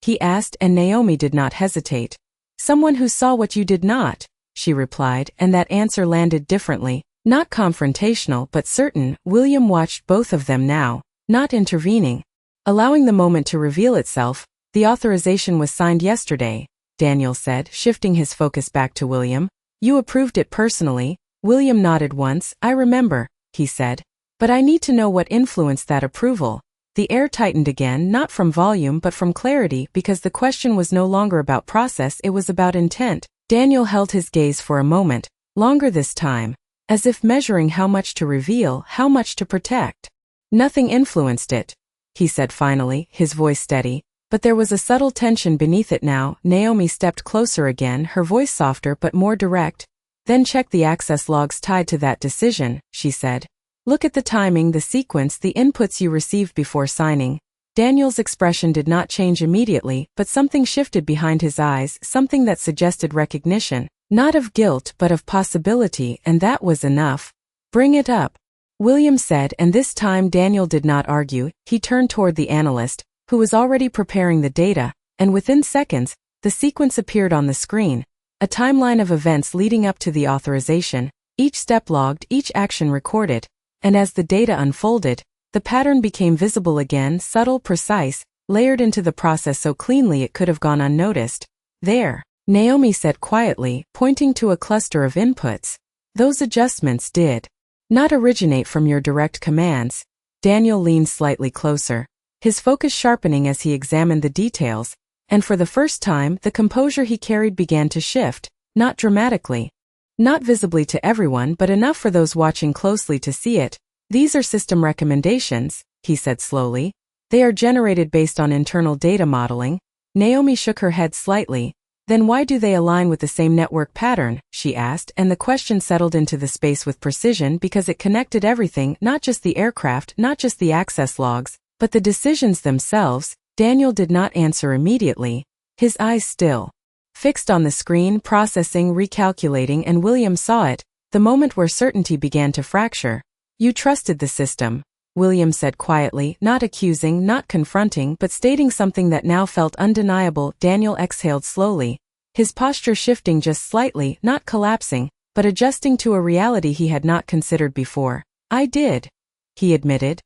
he asked, and Naomi did not hesitate. "Someone who saw what you did not," she replied, and that answer landed differently, not confrontational but certain. William watched both of them now, not intervening, allowing the moment to reveal itself. "The authorization was signed yesterday," Daniel said, shifting his focus back to William. "You approved it personally." William nodded once. "I remember," he said. "But I need to know what influenced that approval." The air tightened again, not from volume but from clarity, because the question was no longer about process, it was about intent. Daniel held his gaze for a moment, longer this time, as if measuring how much to reveal, how much to protect. "Nothing influenced it," he said finally, his voice steady. But there was a subtle tension beneath it now. Naomi stepped closer again, her voice softer but more direct. "Then check the access logs tied to that decision," she said. "Look at the timing, the sequence, the inputs you received before signing." Daniel's expression did not change immediately, but something shifted behind his eyes, something that suggested recognition, not of guilt but of possibility, and that was enough. "Bring it up," William said, and this time Daniel did not argue. He turned toward the analyst, who was already preparing the data, and within seconds, the sequence appeared on the screen, a timeline of events leading up to the authorization, each step logged, each action recorded, and as the data unfolded, the pattern became visible again, subtle, precise, layered into the process so cleanly it could have gone unnoticed. "There," Naomi said quietly, pointing to a cluster of inputs. "Those adjustments did not originate from your direct commands." Daniel leaned slightly closer, his focus sharpening as he examined the details, and for the first time the composure he carried began to shift, not dramatically, not visibly to everyone but enough for those watching closely to see it. "These are system recommendations," he said slowly. "They are generated based on internal data modeling." Naomi shook her head slightly. "Then why do they align with the same network pattern?" she asked, and the question settled into the space with precision because it connected everything, not just the aircraft, not just the access logs, but the decisions themselves. Daniel did not answer immediately, his eyes still fixed on the screen, processing, recalculating, and William saw it, the moment where certainty began to fracture. "You trusted the system," William said quietly, not accusing, not confronting, but stating something that now felt undeniable. Daniel exhaled slowly, his posture shifting just slightly, not collapsing, but adjusting to a reality he had not considered before. "I did," he admitted.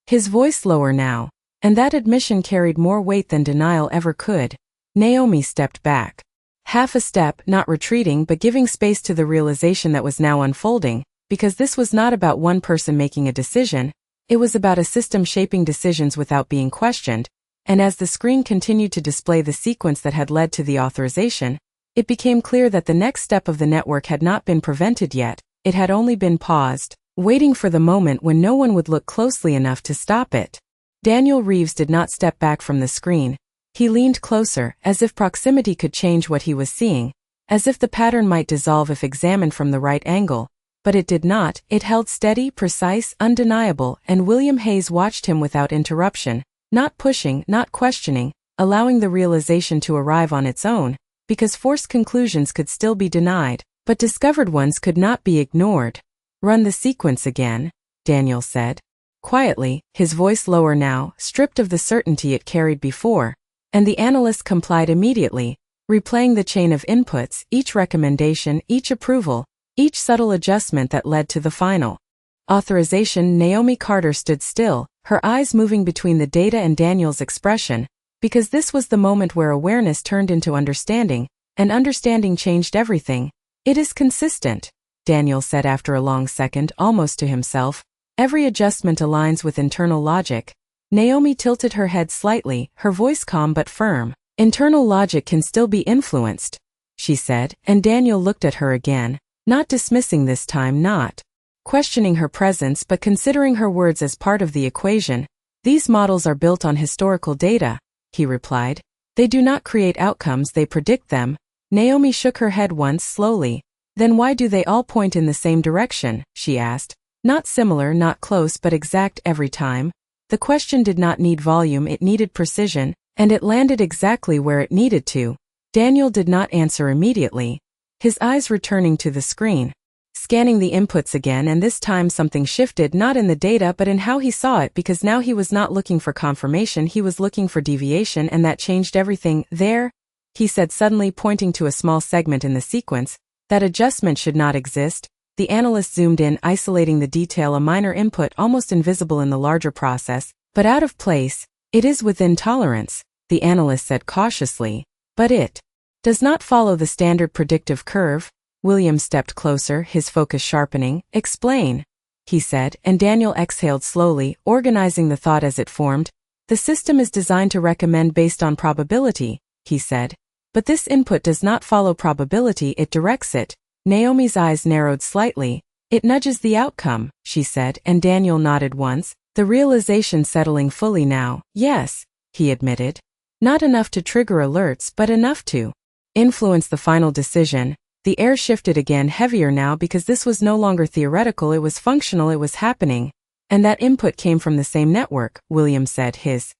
His voice lower now, and that admission carried more weight than denial ever could. Naomi stepped back. Half a step, not retreating but giving space to the realization that was now unfolding, because this was not about one person making a decision, it was about a system shaping decisions without being questioned, and as the screen continued to display the sequence that had led to the authorization, it became clear that the next step of the network had not been prevented yet, it had only been paused, waiting for the moment when no one would look closely enough to stop it. Daniel Reeves did not step back from the screen. He leaned closer, as if proximity could change what he was seeing, as if the pattern might dissolve if examined from the right angle. But it did not, it held steady, precise, undeniable, and William Hayes watched him without interruption, not pushing, not questioning, allowing the realization to arrive on its own, because forced conclusions could still be denied, but discovered ones could not be ignored. "Run the sequence again," Daniel said. Quietly, his voice lower now, stripped of the certainty it carried before, and the analyst complied immediately, replaying the chain of inputs, each recommendation, each approval, each subtle adjustment that led to the final authorization. Naomi Carter stood still, her eyes moving between the data and Daniel's expression, because this was the moment where awareness turned into understanding, and understanding changed everything. "It is consistent," Daniel said after a long second, almost to himself. "Every adjustment aligns with internal logic." Naomi tilted her head slightly, her voice calm but firm. "Internal logic can still be influenced," she said, and Daniel looked at her again, not dismissing this time, not questioning her presence but considering her words as part of the equation. "These models are built on historical data," he replied. "They do not create outcomes, they predict them." Naomi shook her head once slowly. "Then why do they all point in the same direction?" she asked. "Not similar, not close, but exact every time." The question did not need volume, it needed precision, and it landed exactly where it needed to. Daniel did not answer immediately, his eyes returning to the screen, scanning the inputs again, and this time something shifted, not in the data but in how he saw it, because now he was not looking for confirmation, he was looking for deviation, and that changed everything. "There," he said suddenly, pointing to a small segment in the sequence, "that adjustment should not exist." The analyst zoomed in, isolating the detail, a minor input almost invisible in the larger process, but out of place. "It is within tolerance," the analyst said cautiously, "but it does not follow the standard predictive curve." William stepped closer, his focus sharpening. "Explain," he said, and Daniel exhaled slowly, organizing the thought as it formed. "The system is designed to recommend based on probability," he said. "But this input does not follow probability, it directs it." Naomi's eyes narrowed slightly. "It nudges the outcome," she said, and Daniel nodded once, the realization settling fully now. "Yes," he admitted. "Not enough to trigger alerts, but enough to influence the final decision." The air shifted again, heavier now, because this was no longer theoretical, it was functional, it was happening. "And that input came from the same network," William said, his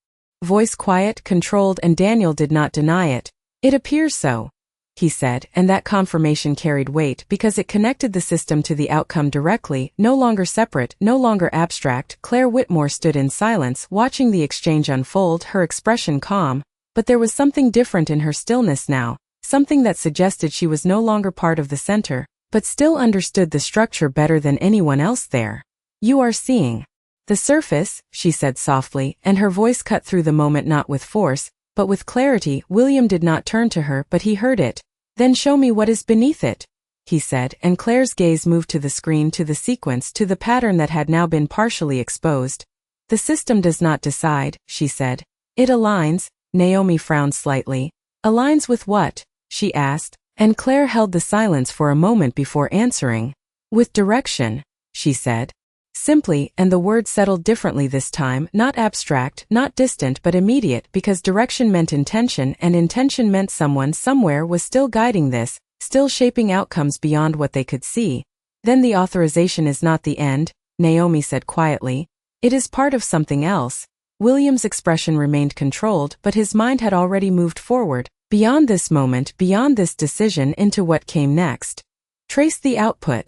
voice quiet, controlled, and Daniel did not deny it. "It appears so," he said, and that confirmation carried weight because it connected the system to the outcome directly, no longer separate, no longer abstract. Claire Whitmore stood in silence, watching the exchange unfold, her expression calm, but there was something different in her stillness now, something that suggested she was no longer part of the center, but still understood the structure better than anyone else there. "You are seeing the surface," she said softly, and her voice cut through the moment, not with force, but with clarity. William did not turn to her, but he heard it. "Then show me what is beneath it," he said, and Claire's gaze moved to the screen, to the sequence, to the pattern that had now been partially exposed. "The system does not decide," she said. "It aligns." Naomi frowned slightly. "Aligns with what?" she asked, and Claire held the silence for a moment before answering. "With direction," she said. Simply, and the word settled differently this time, not abstract, not distant, but immediate, because direction meant intention, and intention meant someone somewhere was still guiding this, still shaping outcomes beyond what they could see. "Then the authorization is not the end," Naomi said quietly. "It is part of something else." William's expression remained controlled, but his mind had already moved forward, beyond this moment, beyond this decision, into what came next. "Trace the output,"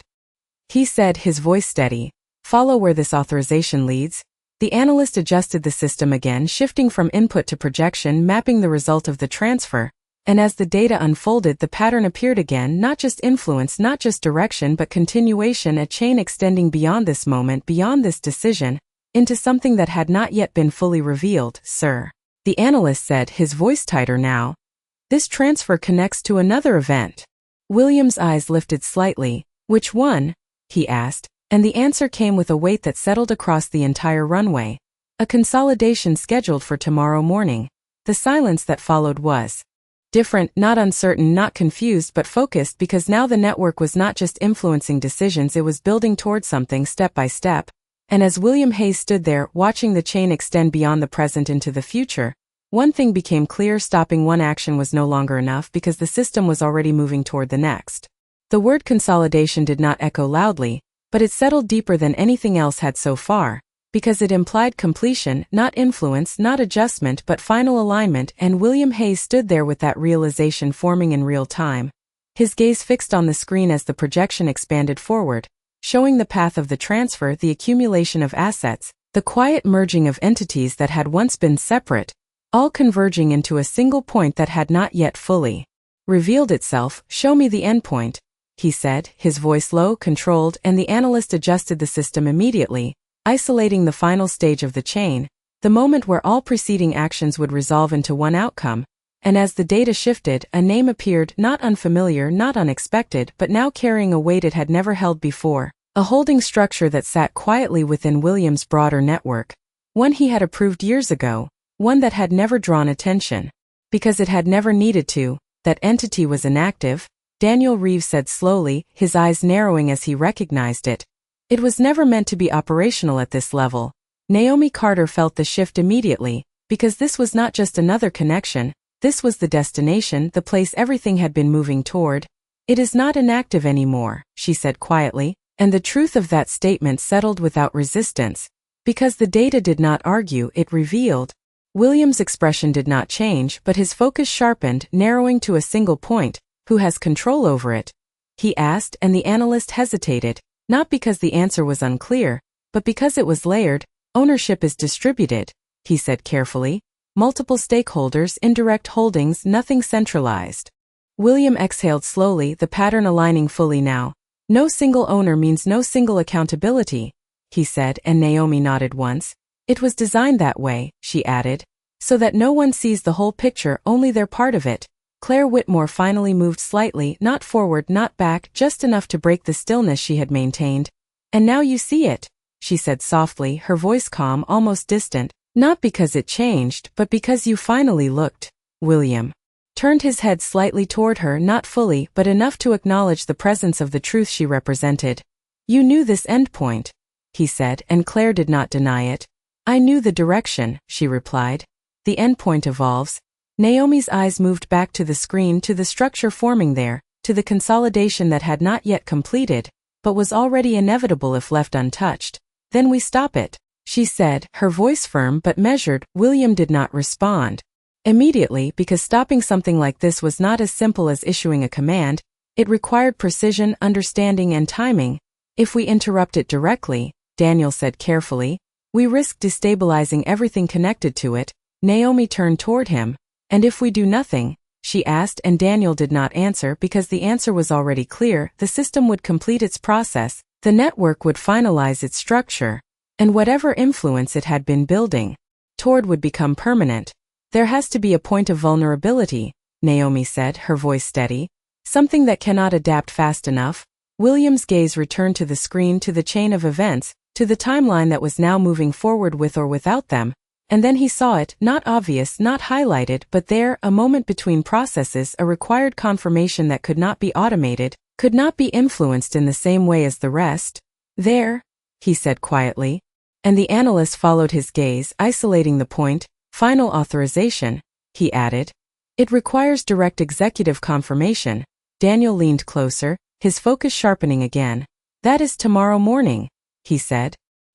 he said, his voice steady. "Follow where this authorization leads." The analyst adjusted the system again, shifting from input to projection, mapping the result of the transfer, and as the data unfolded, the pattern appeared again, not just influence, not just direction, but continuation, a chain extending beyond this moment, beyond this decision. into something that had not yet been fully revealed, sir. The analyst said, his voice tighter now. This transfer connects to another event. William's eyes lifted slightly. Which one? He asked, and the answer came with a weight that settled across the entire runway. A consolidation scheduled for tomorrow morning. The silence that followed was different, not uncertain, not confused, but focused, because now the network was not just influencing decisions, it was building toward something step by step. And as William Hayes stood there, watching the chain extend beyond the present into the future, one thing became clear: stopping one action was no longer enough, because the system was already moving toward the next. The word consolidation did not echo loudly, but it settled deeper than anything else had so far, because it implied completion, not influence, not adjustment, but final alignment, and William Hayes stood there with that realization forming in real time. His gaze fixed on the screen as the projection expanded forward, showing the path of the transfer, the accumulation of assets, the quiet merging of entities that had once been separate, all converging into a single point that had not yet fully revealed itself. Show me the endpoint, he said, his voice low, controlled, and the analyst adjusted the system immediately, isolating the final stage of the chain, the moment where all preceding actions would resolve into one outcome. And as the data shifted, a name appeared, not unfamiliar, not unexpected, but now carrying a weight it had never held before, a holding structure that sat quietly within William's broader network, one he had approved years ago, one that had never drawn attention, because it had never needed to. That entity was inactive, Daniel Reeves said slowly, his eyes narrowing as he recognized it. It was never meant to be operational at this level. Naomi Carter felt the shift immediately, because this was not just another connection. This was the destination, the place everything had been moving toward. It is not inactive anymore, she said quietly, and the truth of that statement settled without resistance. Because the data did not argue, it revealed. William's expression did not change, but his focus sharpened, narrowing to a single point. Who has control over it? He asked, and the analyst hesitated, not because the answer was unclear, but because it was layered. Ownership is distributed, he said carefully. Multiple stakeholders, indirect holdings, nothing centralized. William exhaled slowly, the pattern aligning fully now. No single owner means no single accountability, he said, and Naomi nodded once. It was designed that way, she added, so that no one sees the whole picture, only their part of it. Claire Whitmore finally moved slightly, not forward, not back, just enough to break the stillness she had maintained. And now you see it, she said softly, her voice calm, almost distant. Not because it changed, but because you finally looked. William turned his head slightly toward her, not fully, but enough to acknowledge the presence of the truth she represented. You knew this endpoint, he said, and Claire did not deny it. I knew the direction, she replied. The endpoint evolves. Naomi's eyes moved back to the screen, to the structure forming there, to the consolidation that had not yet completed, but was already inevitable if left untouched. Then we stop it, she said, her voice firm but measured. William did not respond immediately, because stopping something like this was not as simple as issuing a command. It required precision, understanding, and timing. If we interrupt it directly, Daniel said carefully, we risk destabilizing everything connected to it. Naomi turned toward him. And if we do nothing, she asked, and Daniel did not answer because the answer was already clear. The system would complete its process, the network would finalize its structure, and whatever influence it had been building toward would become permanent. There has to be a point of vulnerability, Naomi said, her voice steady. Something that cannot adapt fast enough. William's gaze returned to the screen, to the chain of events, to the timeline that was now moving forward with or without them. And then he saw it, not obvious, not highlighted, but there, a moment between processes, a required confirmation that could not be automated, could not be influenced in the same way as the rest. There, he said quietly. And the analyst followed his gaze, isolating the point. Final authorization, he added. It requires direct executive confirmation. Daniel leaned closer, his focus sharpening again. That is tomorrow morning, he said.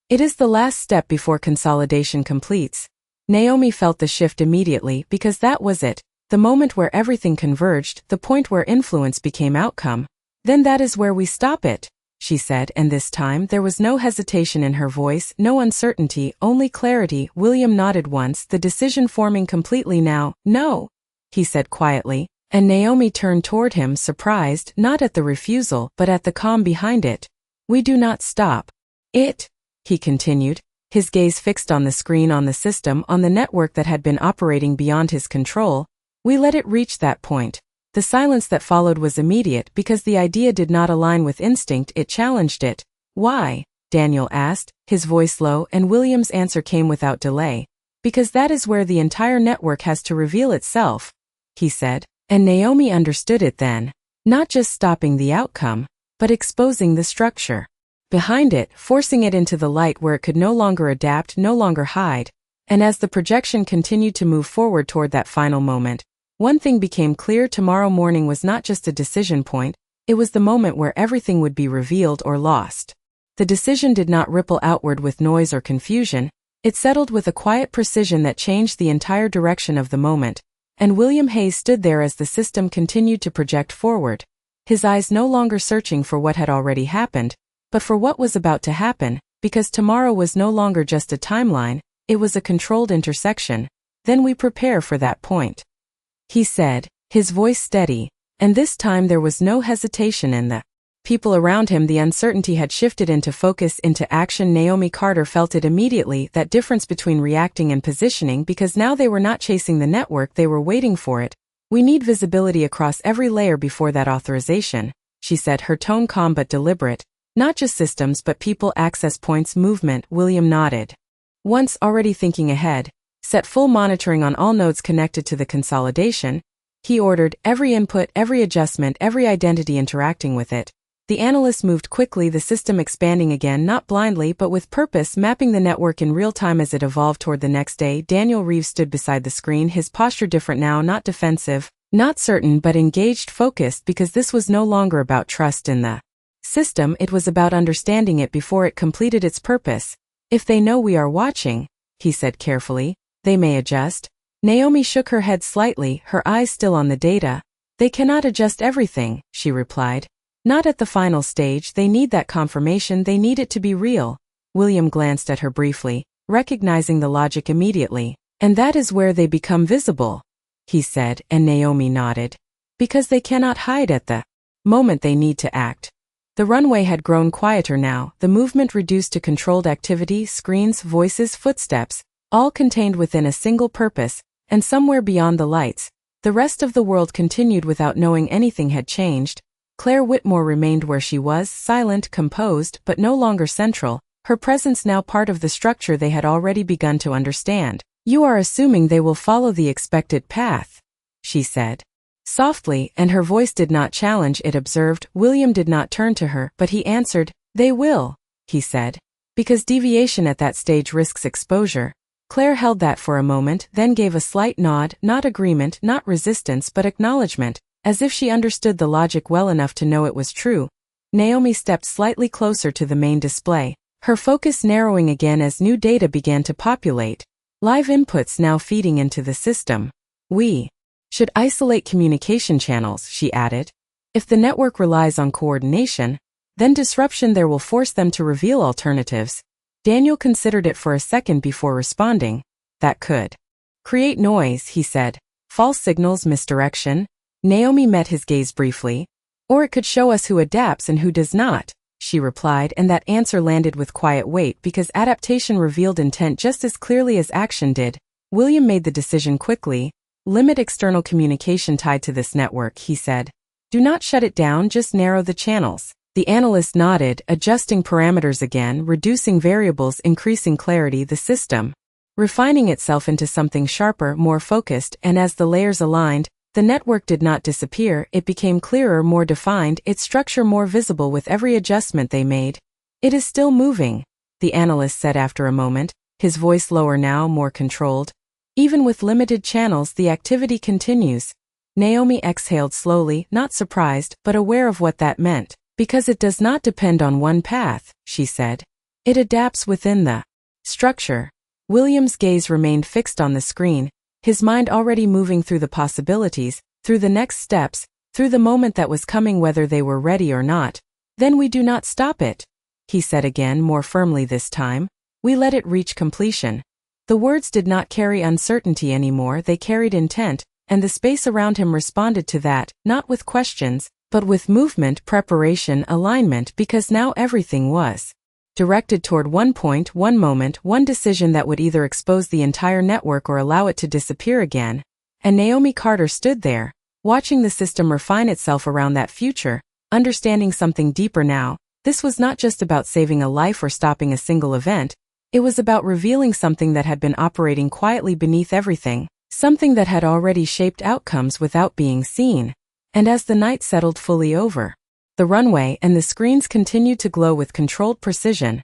It is the last step before consolidation completes. Naomi felt the shift immediately, because that was it, the moment where everything converged, the point where influence became outcome. Then that is where we stop it, she said, and this time there was no hesitation in her voice, no uncertainty, only clarity. William nodded once, the decision forming completely now. No, he said quietly, and Naomi turned toward him, surprised, not at the refusal, but at the calm behind it. We do not stop it, he continued. his gaze fixed on the screen, on the system, on the network that had been operating beyond his control. We let it reach that point. The silence that followed was immediate because the idea did not align with instinct, it challenged it. Why? Daniel asked, his voice low, and William's answer came without delay. Because that is where the entire network has to reveal itself, he said. And Naomi understood it then. Not just stopping the outcome, but exposing the structure behind it, forcing it into the light where it could no longer adapt, no longer hide. And as the projection continued to move forward toward that final moment, one thing became clear: tomorrow morning was not just a decision point, it was the moment where everything would be revealed or lost. The decision did not ripple outward with noise or confusion, it settled with a quiet precision that changed the entire direction of the moment. And William Hayes stood there as the system continued to project forward, his eyes no longer searching for what had already happened, but for what was about to happen, because tomorrow was no longer just a timeline, it was a controlled intersection. Then we prepare for that point, he said, his voice steady, and this time there was no hesitation in the people around him. The uncertainty had shifted into focus, into action. Naomi Carter felt it immediately, that difference between reacting and positioning, because now they were not chasing the network, they were waiting for it. We need visibility across every layer before that authorization, she said, her tone calm but deliberate. Not just systems but people, access points, movement. William nodded. Once, already thinking ahead, set full monitoring on all nodes connected to the consolidation, he ordered, every input, every adjustment, every identity interacting with it. The analyst moved quickly, the system expanding again, not blindly but with purpose, mapping the network in real time as it evolved toward the next day. Daniel Reeves stood beside the screen, his posture different now, not defensive, not certain but engaged, focused, because this was no longer about trust in the system, it was about understanding it before it completed its purpose. If they know we are watching, he said carefully, they may adjust. Naomi shook her head slightly, her eyes still on the data. They cannot adjust everything, she replied. Not at the final stage, they need that confirmation, they need it to be real. William glanced at her briefly, recognizing the logic immediately. And that is where they become visible, he said, and Naomi nodded. Because they cannot hide at the moment they need to act. The runway had grown quieter now, the movement reduced to controlled activity, screens, voices, footsteps, all contained within a single purpose, and somewhere beyond the lights, the rest of the world continued without knowing anything had changed. Claire Whitmore remained where she was, silent, composed, but no longer central, her presence now part of the structure they had already begun to understand. You are assuming they will follow the expected path, she said. Softly, and her voice did not challenge, it observed. William did not turn to her, but he answered, they will, he said. Because deviation at that stage risks exposure. Claire held that for a moment, then gave a slight nod, not agreement, not resistance, but acknowledgement, as if she understood the logic well enough to know it was true. Naomi stepped slightly closer to the main display, her focus narrowing again as new data began to populate. Live inputs now feeding into the system. We should isolate communication channels, she added. If the network relies on coordination, then disruption there will force them to reveal alternatives. Daniel considered it for a second before responding. That could create noise, he said. False signals, misdirection. Naomi met his gaze briefly. Or it could show us who adapts and who does not, she replied, and that answer landed with quiet weight because adaptation revealed intent just as clearly as action did. William made the decision quickly. Limit external communication tied to this network, he said. Do not shut it down, just narrow the channels. The analyst nodded, adjusting parameters again, reducing variables, increasing clarity. The system refining itself into something sharper, more focused, and as the layers aligned, the network did not disappear, it became clearer, more defined, its structure more visible with every adjustment they made. It is still moving, the analyst said after a moment, his voice lower now, more controlled. Even with limited channels, the activity continues. Naomi exhaled slowly, not surprised, but aware of what that meant. Because it does not depend on one path, she said. It adapts within the structure. William's gaze remained fixed on the screen, his mind already moving through the possibilities, through the next steps, through the moment that was coming whether they were ready or not. Then we do not stop it, he said again, more firmly this time. We let it reach completion. The words did not carry uncertainty anymore, they carried intent, and the space around him responded to that, not with questions, but with movement, preparation, alignment, because now everything was directed toward one point, one moment, one decision that would either expose the entire network or allow it to disappear again. And Naomi Carter stood there, watching the system refine itself around that future, understanding something deeper now. This was not just about saving a life or stopping a single event. It was about revealing something that had been operating quietly beneath everything, something that had already shaped outcomes without being seen. And as the night settled fully over the runway and the screens continued to glow with controlled precision,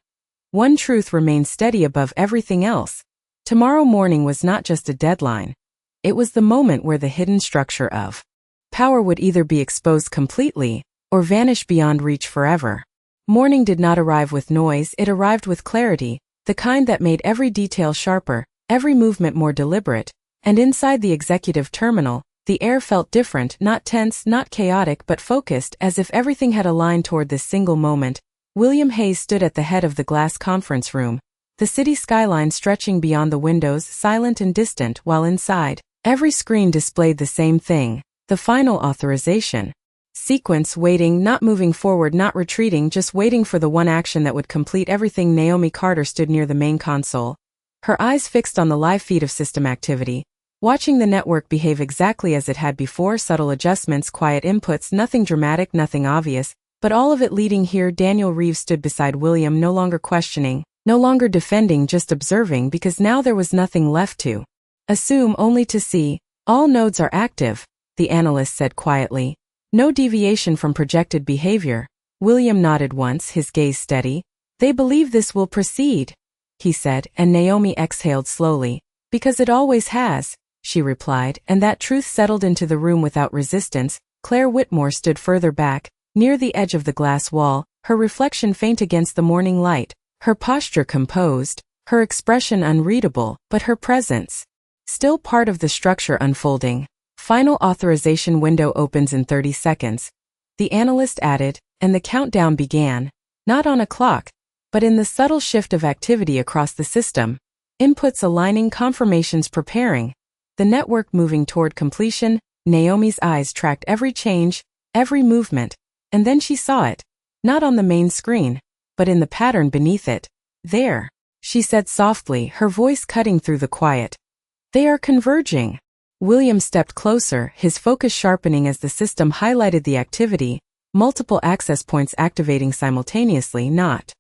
one truth remained steady above everything else. Tomorrow morning was not just a deadline. It was the moment where the hidden structure of power would either be exposed completely or vanish beyond reach forever. Morning did not arrive with noise, it arrived with clarity, the kind that made every detail sharper, every movement more deliberate, and inside the executive terminal, the air felt different, not tense, not chaotic, but focused, as if everything had aligned toward this single moment. William Hayes stood at the head of the glass conference room, the city skyline stretching beyond the windows, silent and distant, while inside, every screen displayed the same thing, the final authorization sequence, waiting, not moving forward, not retreating, just waiting for the one action that would complete everything. Naomi Carter stood near the main console, her eyes fixed on the live feed of system activity, watching the network behave exactly as it had before, subtle adjustments, quiet inputs, nothing dramatic, nothing obvious, but all of it leading here. Daniel Reeves stood beside William, no longer questioning, no longer defending, just observing, because now there was nothing left to assume, only to see. All nodes are active, the analyst said quietly. No deviation from projected behavior. William nodded once, his gaze steady. They believe this will proceed, he said, and Naomi exhaled slowly. Because it always has, she replied, and that truth settled into the room without resistance. Claire Whitmore stood further back, near the edge of the glass wall, her reflection faint against the morning light, her posture composed, her expression unreadable, but her presence still part of the structure unfolding. Final authorization window opens in 30 seconds. The analyst added, and the countdown began, not on a clock, but in the subtle shift of activity across the system. Inputs aligning, confirmations preparing, the network moving toward completion. Naomi's eyes tracked every change, every movement, and then she saw it, not on the main screen, but in the pattern beneath it. There, she said softly, her voice cutting through the quiet. They are converging. William stepped closer, his focus sharpening as the system highlighted the activity, multiple access points activating simultaneously, not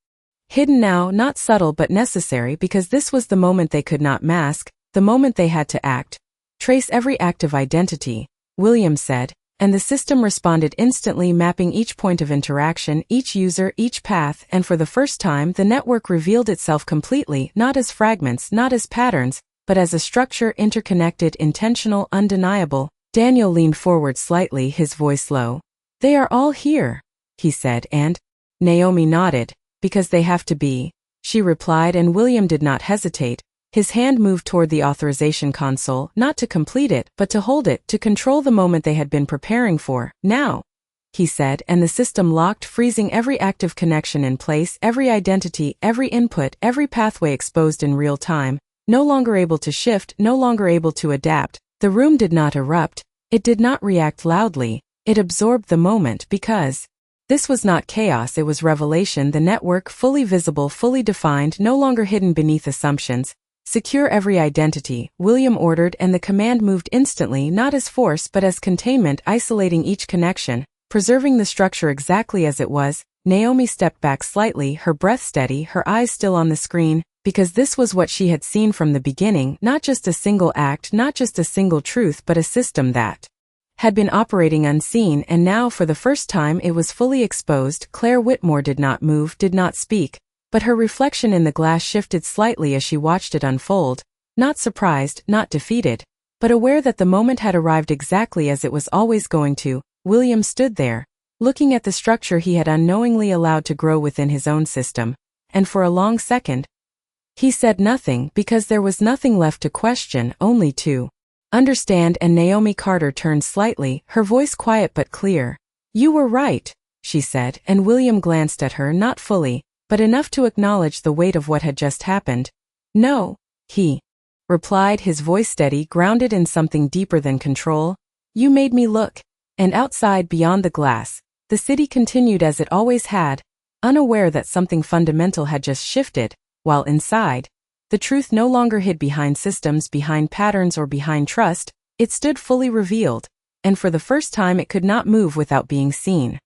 hidden now, not subtle but necessary, because this was the moment they could not mask, the moment they had to act. Trace every active identity, William said, and the system responded instantly, mapping each point of interaction, each user, each path, and for the first time the network revealed itself completely, not as fragments, not as patterns, but as a structure, interconnected, intentional, undeniable. Daniel leaned forward slightly, his voice low. They are all here, he said, and Naomi nodded. Because they have to be, she replied, and William did not hesitate. His hand moved toward the authorization console, not to complete it, but to hold it, to control the moment they had been preparing for. Now, he said, and the system locked, freezing every active connection in place, every identity, every input, every pathway exposed in real time, no longer able to shift, no longer able to adapt. The room did not erupt, it did not react loudly, it absorbed the moment, because this was not chaos, it was revelation. The network, fully visible, fully defined, no longer hidden beneath assumptions. Secure every identity, William ordered, and the command moved instantly, not as force but as containment, isolating each connection, preserving the structure exactly as it was. Naomi stepped back slightly, her breath steady, her eyes still on the screen, because this was what she had seen from the beginning, not just a single act, not just a single truth, but a system that had been operating unseen, and now for the first time it was fully exposed. Claire Whitmore did not move, did not speak, but her reflection in the glass shifted slightly as she watched it unfold, not surprised, not defeated, but aware that the moment had arrived exactly as it was always going to. William stood there, looking at the structure he had unknowingly allowed to grow within his own system, and for a long second, he said nothing, because there was nothing left to question, only to understand. And Naomi Carter turned slightly, her voice quiet but clear. You were right, she said, and William glanced at her, not fully, but enough to acknowledge the weight of what had just happened. No, he replied, his voice steady, grounded in something deeper than control. You made me look. And outside, beyond the glass, the city continued as it always had, unaware that something fundamental had just shifted, while inside, the truth no longer hid behind systems, behind patterns, or behind trust. It stood fully revealed, and for the first time it could not move without being seen.